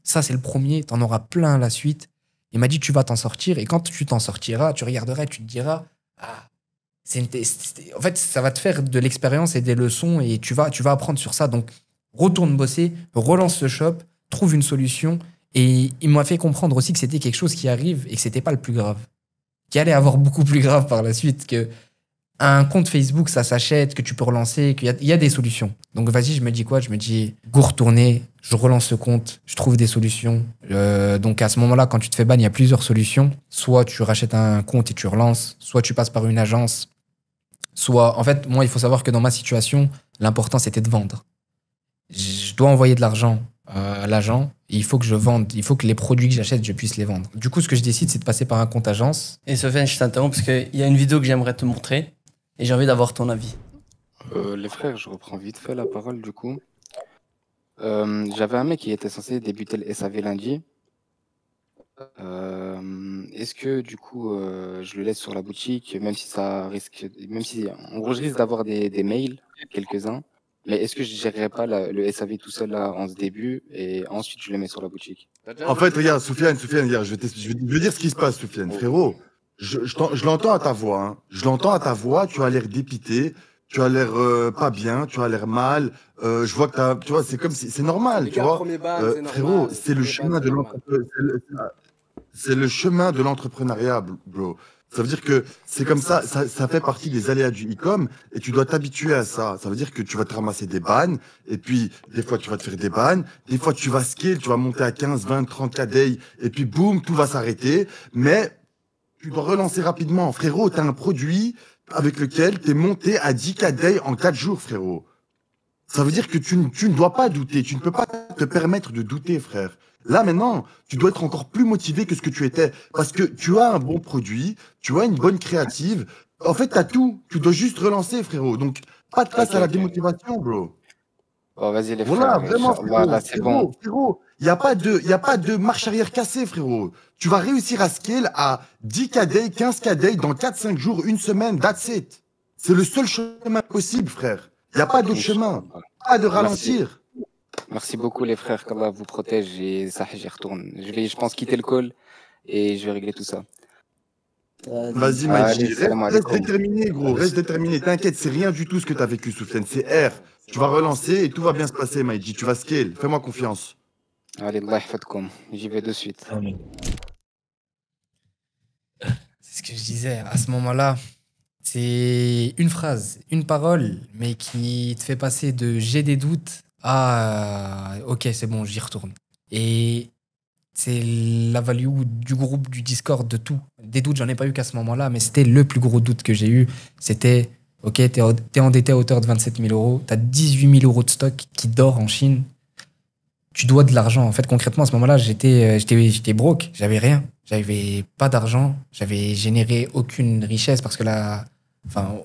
Ça, c'est le premier. T'en auras plein à la suite. Il m'a dit, tu vas t'en sortir. Et quand tu t'en sortiras, tu regarderas, tu te diras, ah, en fait, ça va te faire de l'expérience et des leçons. Et tu vas apprendre sur ça. Donc, retourne bosser, relance ce shop, trouve une solution. Et il m'a fait comprendre aussi que c'était quelque chose qui arrive et que c'était pas le plus grave. Qui allait avoir beaucoup plus grave par la suite, que un compte Facebook, ça s'achète, que tu peux relancer, qu'il y a des solutions. Donc vas-y, je me dis quoi? Je me dis, go retourner, je relance ce compte, je trouve des solutions. Donc à ce moment-là, quand tu te fais ban, il y a plusieurs solutions. Soit tu rachètes un compte et tu relances, soit tu passes par une agence, soit... En fait, moi, il faut savoir que dans ma situation, l'important, c'était de vendre. Je dois envoyer de l'argent à l'agent, et il faut que je vende, il faut que les produits que j'achète, je puisse les vendre. Du coup, ce que je décide, c'est de passer par un compte agence. Et Sofiane, je t'interromps parce qu'il y a une vidéo que j'aimerais te montrer et j'ai envie d'avoir ton avis. Les frères, je reprends vite fait la parole du coup. J'avais un mec qui était censé débuter le SAV lundi. Est-ce que du coup, je le laisse sur la boutique, même si ça risque, même si, en gros, je risque d'avoir des mails, quelques-uns, mais est-ce que je gérerai pas le SAV tout seul là en ce début et ensuite je le mets sur la boutique? En fait, regarde, Soufiane, regarde, je vais dire ce qui se passe, Soufiane. Frérot, je l'entends à ta voix. Hein. Je l'entends à ta voix, tu as l'air dépité, tu as l'air pas bien, tu as l'air mal. Je vois que tu vois, c'est comme si, c'est normal, tu vois. Frérot, c'est le chemin de c'est le chemin de l'entrepreneuriat, bro. Ça veut dire que c'est comme ça fait partie des aléas du e-com et tu dois t'habituer à ça. Ça veut dire que tu vas te ramasser des bannes et puis des fois tu vas te faire des bannes, des fois tu vas scale, tu vas monter à 15, 20, 30 KD et puis boum, tout va s'arrêter. Mais tu dois relancer rapidement. Frérot, tu as un produit avec lequel tu es monté à 10 KD en 4 jours, frérot. Ça veut dire que tu ne dois pas douter. Tu ne peux pas te permettre de douter, frère. Là, maintenant, tu dois être encore plus motivé que ce que tu étais. Parce que tu as un bon produit, tu as une bonne créative. En fait, tu as tout. Tu dois juste relancer, frérot. Donc, pas de place Ok, à la ok. démotivation, bro. Bon, vas-y les Voilà, frères, vraiment, Inch'Allah, là c'est bon. frérot. Il n'y a pas de marche arrière cassée, frérot. Tu vas réussir à scale à 10 KD, 15 KD dans 4-5 jours, une semaine. That's it. C'est le seul chemin possible, frère. Il n'y a pas d'autre chemin. Inch'Allah. Pas de Merci. ralentir. Merci beaucoup les frères, qu'Allah vous protège et ça, j'y retourne. Je pense, quitter le call et je vais régler tout ça. Vas-y, Allez, Maïchi. salam Reste alaikum. déterminé, gros. Reste déterminé. T'inquiète, c'est rien du tout ce que tu as vécu, Soufiane. C'est R. Tu vas relancer et tout va bien se passer, Maïchi. Tu vas scale. Fais-moi confiance. Allez, Allah yahfadkoum. J'y vais de suite. C'est ce que je disais. À ce moment-là, c'est une phrase, une parole, mais qui te fait passer de j'ai des doutes à ok, c'est bon, j'y retourne. Et c'est la value du groupe, du Discord, de tout. Des doutes, j'en ai pas eu qu'à ce moment-là, mais c'était le plus gros doute que j'ai eu. C'était ok, t'es endetté à hauteur de 27 000 euros, t'as 18 000 euros de stock qui dort en Chine, tu dois de l'argent. En fait, concrètement, à ce moment-là, j'étais broke, j'avais rien. J'avais pas d'argent, j'avais généré aucune richesse parce que enfin,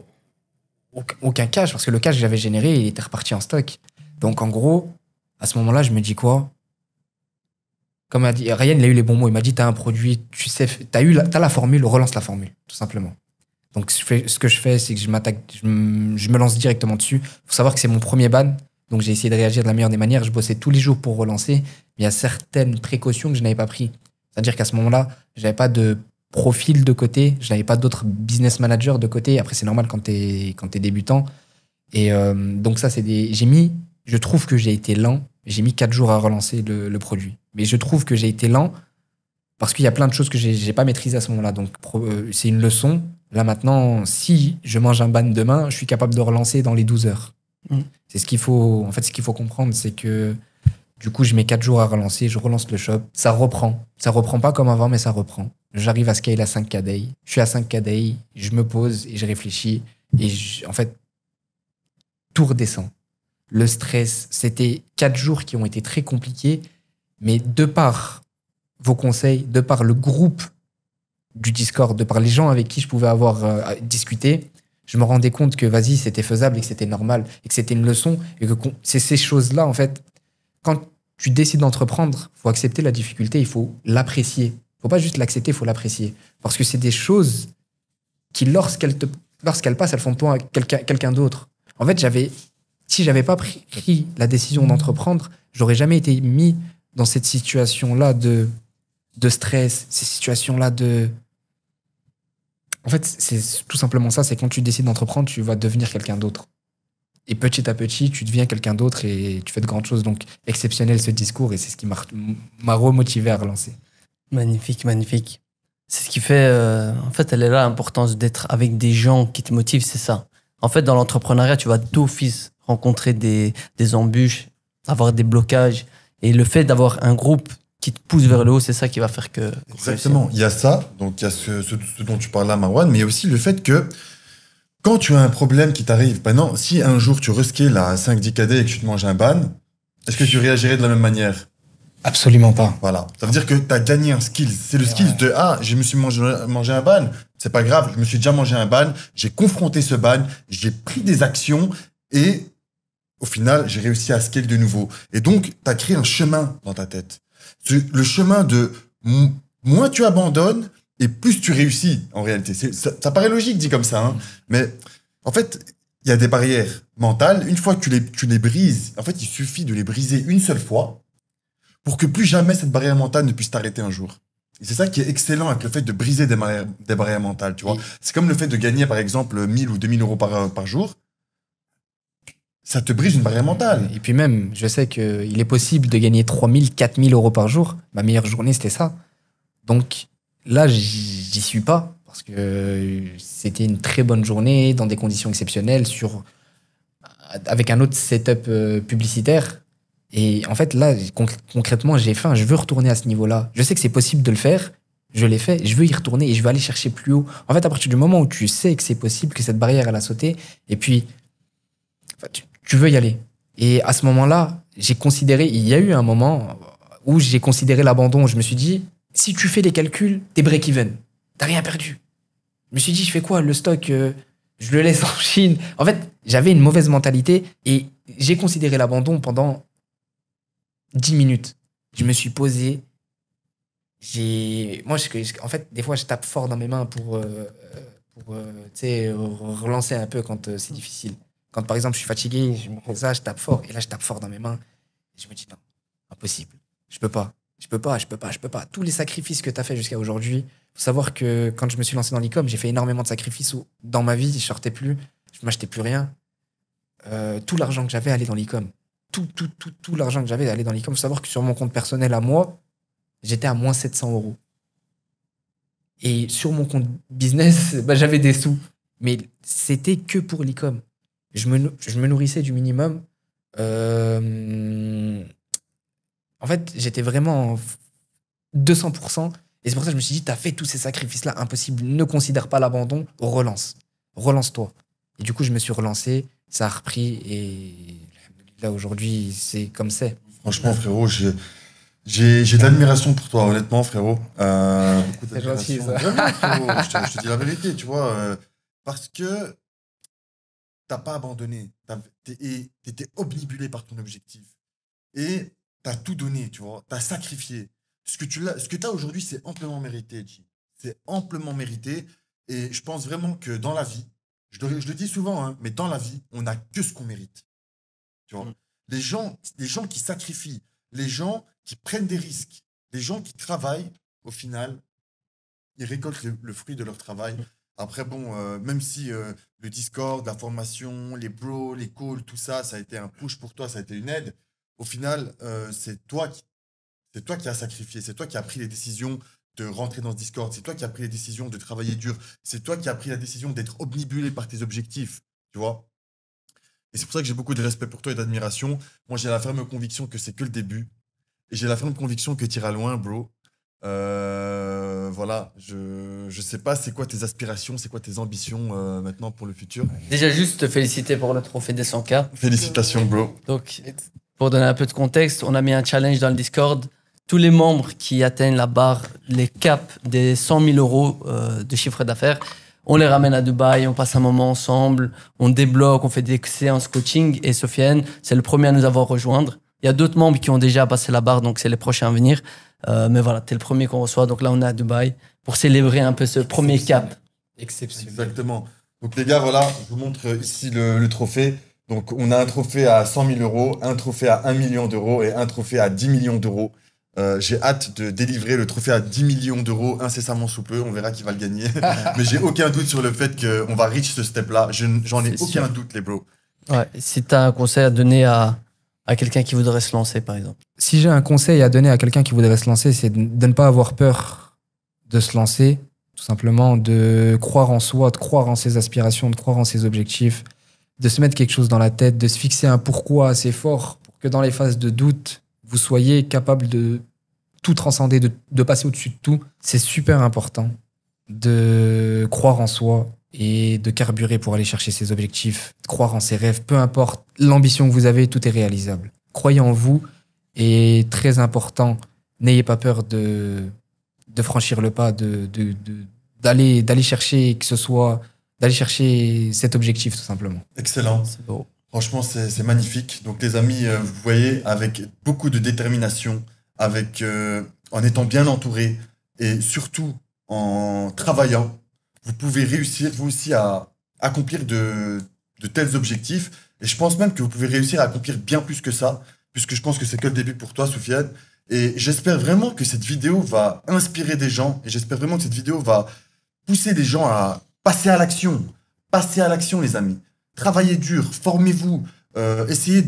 aucun cash, parce que le cash que j'avais généré, il était reparti en stock. Donc, en gros, à ce moment-là, je me dis quoi? Comme a dit, Ryan, il a eu les bons mots. Il m'a dit, t'as un produit, tu sais, t'as la formule, relance la formule, tout simplement. Donc, ce que je fais, c'est que je me lance directement dessus. Faut savoir que c'est mon premier ban. Donc, j'ai essayé de réagir de la meilleure des manières. Je bossais tous les jours pour relancer. Mais il y a certaines précautions que je n'avais pas prises. C'est-à-dire qu'à ce moment-là, j'avais pas de profil de côté. Je n'avais pas d'autres business managers de côté. Après, c'est normal quand t'es débutant. Et donc, ça, je trouve que j'ai été lent. J'ai mis 4 jours à relancer le produit. Mais je trouve que j'ai été lent parce qu'il y a plein de choses que j'ai pas maîtrisées à ce moment-là. Donc, c'est une leçon. Là, maintenant, si je mange un ban demain, je suis capable de relancer dans les 12 heures. C'est ce qu'il faut, en fait, ce qu'il faut comprendre, c'est que du coup, je mets 4 jours à relancer, je relance le shop, ça reprend. Ça reprend pas comme avant, mais ça reprend. J'arrive à scale à 5 KDI. Je suis à 5 KDI, je me pose et je réfléchis. Et en fait, tout redescend. Le stress, c'était 4 jours qui ont été très compliqués, mais de par vos conseils, de par le groupe du Discord, de par les gens avec qui je pouvais avoir discuté, je me rendais compte que vas-y, c'était faisable et que c'était normal et que c'était une leçon et que c'est ces choses-là, en fait, quand tu décides d'entreprendre, il faut accepter la difficulté, il faut l'apprécier. Il ne faut pas juste l'accepter, il faut l'apprécier. Parce que c'est des choses qui, lorsqu'elles passent, elles font de toi quelqu'un d'autre. En fait, si j'avais pas pris la décision d'entreprendre, j'aurais jamais été mis dans cette situation-là de stress, ces situations-là de... En fait, c'est tout simplement ça, c'est quand tu décides d'entreprendre, tu vas devenir quelqu'un d'autre. Et petit à petit, tu deviens quelqu'un d'autre et tu fais de grandes choses. Donc, exceptionnel ce discours et c'est ce qui m'a remotivé à relancer. Magnifique, magnifique. C'est ce qui fait... en fait, elle est là, l'importance d'être avec des gens qui te motivent, c'est ça. En fait, dans l'entrepreneuriat, tu vas d'office rencontrer des embûches, avoir des blocages. Et le fait d'avoir un groupe qui te pousse vers le haut, c'est ça qui va faire que... Exactement. Il y a ça, donc il y a ce dont tu parles là, Marwan, mais il y a aussi le fait que quand tu as un problème qui t'arrive, maintenant, si un jour tu rescales à 5-10 KD et que tu te manges un ban, est-ce que tu réagirais de la même manière? Absolument pas. Voilà. Ça veut dire que tu as gagné un skill. C'est le skill de je me suis mangé un ban. C'est pas grave, je me suis déjà mangé un ban, j'ai confronté ce ban, j'ai pris des actions et au final, j'ai réussi à scale de nouveau. Et donc, tu as créé un chemin dans ta tête. Le chemin de moins tu abandonnes et plus tu réussis, en réalité. Ça paraît logique dit comme ça, hein, mais en fait, il y a des barrières mentales. Une fois que tu les brises, en fait, il suffit de les briser une seule fois pour que plus jamais cette barrière mentale ne puisse t'arrêter un jour. Et c'est ça qui est excellent avec le fait de briser des barrières mentales, tu vois. Oui. C'est comme le fait de gagner, par exemple, 1000 ou 2000 euros par jour. Ça te brise une barrière mentale. Et puis même, je sais qu'il est possible de gagner 3000, 4000 euros par jour. Ma meilleure journée, c'était ça. Donc là, j'y suis pas parce que c'était une très bonne journée dans des conditions exceptionnelles avec un autre setup publicitaire. Et en fait, là, concrètement, j'ai faim. Je veux retourner à ce niveau-là. Je sais que c'est possible de le faire. Je l'ai fait. Je veux y retourner et je veux aller chercher plus haut. En fait, à partir du moment où tu sais que c'est possible, que cette barrière, elle a sauté, et puis tu veux y aller. Et à ce moment-là, il y a eu un moment où j'ai considéré l'abandon. Je me suis dit, si tu fais les calculs, t'es break-even. T'as rien perdu. Je me suis dit, je fais quoi? Le stock, je le laisse en Chine. En fait, j'avais une mauvaise mentalité et j'ai considéré l'abandon pendant 10 minutes. Je me suis posé. En fait, des fois, je tape fort dans mes mains pour relancer un peu quand c'est difficile. Quand, par exemple, je suis fatigué, je me fais ça, je tape fort. Et là, je tape fort dans mes mains. Et je me dis, non, impossible. Je peux pas. Tous les sacrifices que tu as fait jusqu'à aujourd'hui, faut savoir que quand je me suis lancé dans l'e-com, j'ai fait énormément de sacrifices où, dans ma vie, je sortais plus, je m'achetais plus rien. Tout l'argent que j'avais allait dans l'e-com. Tout l'argent que j'avais allait dans l'e-com. Faut savoir que sur mon compte personnel à moi, j'étais à moins 700 euros. Et sur mon compte business, j'avais des sous. Mais c'était que pour l'e-com. Je me nourrissais du minimum. En fait, j'étais vraiment 200%. Et c'est pour ça que je me suis dit, t'as fait tous ces sacrifices-là, impossible. Ne considère pas l'abandon, relance-toi. Et du coup, je me suis relancé, ça a repris. Et là, aujourd'hui, c'est comme c'est. Franchement, frérot, j'ai de l'admiration pour toi, honnêtement, frérot. C'est gentil, ça. Vraiment, frérot, je te dis la vérité, tu vois. Parce que t'as pas abandonné. T'étais obnubilé par ton objectif. Et t'as tout donné, tu vois. T'as sacrifié. Ce que t'as aujourd'hui, c'est amplement mérité, G. C'est amplement mérité. Et je pense vraiment que dans la vie, je le dis souvent, hein, mais dans la vie, on n'a que ce qu'on mérite. Tu vois. Les gens qui sacrifient, les gens qui prennent des risques, les gens qui travaillent, au final, ils récoltent le fruit de leur travail. Après, bon, même si le Discord, la formation, les bros, les calls, tout ça, ça a été un push pour toi, ça a été une aide, au final, c'est toi qui as sacrifié, c'est toi qui as pris les décisions de rentrer dans ce Discord, c'est toi qui as pris les décisions de travailler dur, c'est toi qui as pris la décision d'être obnubilé par tes objectifs, tu vois. Et c'est pour ça que j'ai beaucoup de respect pour toi et d'admiration. Moi, j'ai la ferme conviction que c'est que le début. Et j'ai la ferme conviction que tu iras loin, bro. Voilà, je sais pas c'est quoi tes aspirations, c'est quoi tes ambitions maintenant pour le futur. Déjà, juste te féliciter pour le trophée des 100K. Félicitations, bro. Donc, pour donner un peu de contexte, on a mis un challenge dans le Discord. Tous les membres qui atteignent la barre, les caps des 100 000 euros de chiffre d'affaires, on les ramène à Dubaï, on passe un moment ensemble, on débloque, on fait des séances coaching. Et Sofiane, c'est le premier à nous avoir rejoindre. Il y a d'autres membres qui ont déjà passé la barre, donc c'est les prochains à venir. Mais voilà, t'es le premier qu'on reçoit. Donc là, on est à Dubaï pour célébrer un peu ce premier cap. Exceptionnel. Exactement. Donc les gars, voilà, je vous montre ici le trophée. Donc on a un trophée à 100 000 euros, un trophée à 1 million d'euros et un trophée à 10 millions d'euros. J'ai hâte de délivrer le trophée à 10 millions d'euros incessamment sous peu. On verra qui va le gagner. Mais j'ai aucun doute sur le fait qu'on va reach ce step-là. J'en ai aucun doute, les bros. Ouais, si tu as un conseil à donner à quelqu'un qui voudrait se lancer, par exemple. Si j'ai un conseil à donner à quelqu'un qui voudrait se lancer, c'est de ne pas avoir peur de se lancer, tout simplement, de croire en soi, de croire en ses aspirations, de croire en ses objectifs, de se mettre quelque chose dans la tête, de se fixer un pourquoi assez fort pour que dans les phases de doute, vous soyez capable de tout transcender, de passer au-dessus de tout. C'est super important de croire en soi et de carburer pour aller chercher ses objectifs, de croire en ses rêves. Peu importe l'ambition que vous avez, tout est réalisable. Croyez en vous et très important, n'ayez pas peur de franchir le pas, d'aller chercher d'aller chercher cet objectif tout simplement. Excellent. C'est beau. Franchement, c'est magnifique. Donc, les amis, vous voyez, avec beaucoup de détermination, en étant bien entouré, Et surtout, en travaillant, vous pouvez réussir, vous aussi, à accomplir de tels objectifs. Et je pense même que vous pouvez réussir à accomplir bien plus que ça, puisque je pense que c'est que le début pour toi, Soufiane. Et j'espère vraiment que cette vidéo va inspirer des gens. Et j'espère vraiment que cette vidéo va pousser les gens à passer à l'action. Passez à l'action, les amis. Travaillez dur, formez-vous, essayez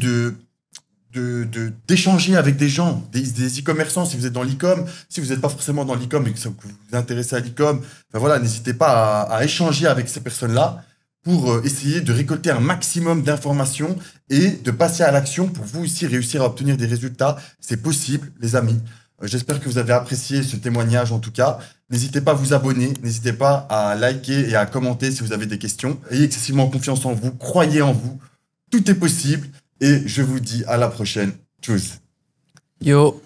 d'échanger avec des gens, des e-commerçants si vous êtes dans l'e-com. Si vous n'êtes pas forcément dans l'e-com et que vous vous intéressez à l'e-com, ben voilà, n'hésitez pas à échanger avec ces personnes-là pour essayer de récolter un maximum d'informations et de passer à l'action pour vous aussi réussir à obtenir des résultats. C'est possible, les amis. J'espère que vous avez apprécié ce témoignage en tout cas. N'hésitez pas à vous abonner, n'hésitez pas à liker et à commenter si vous avez des questions. Ayez excessivement confiance en vous, croyez en vous. Tout est possible et je vous dis à la prochaine. Tchuss. Yo.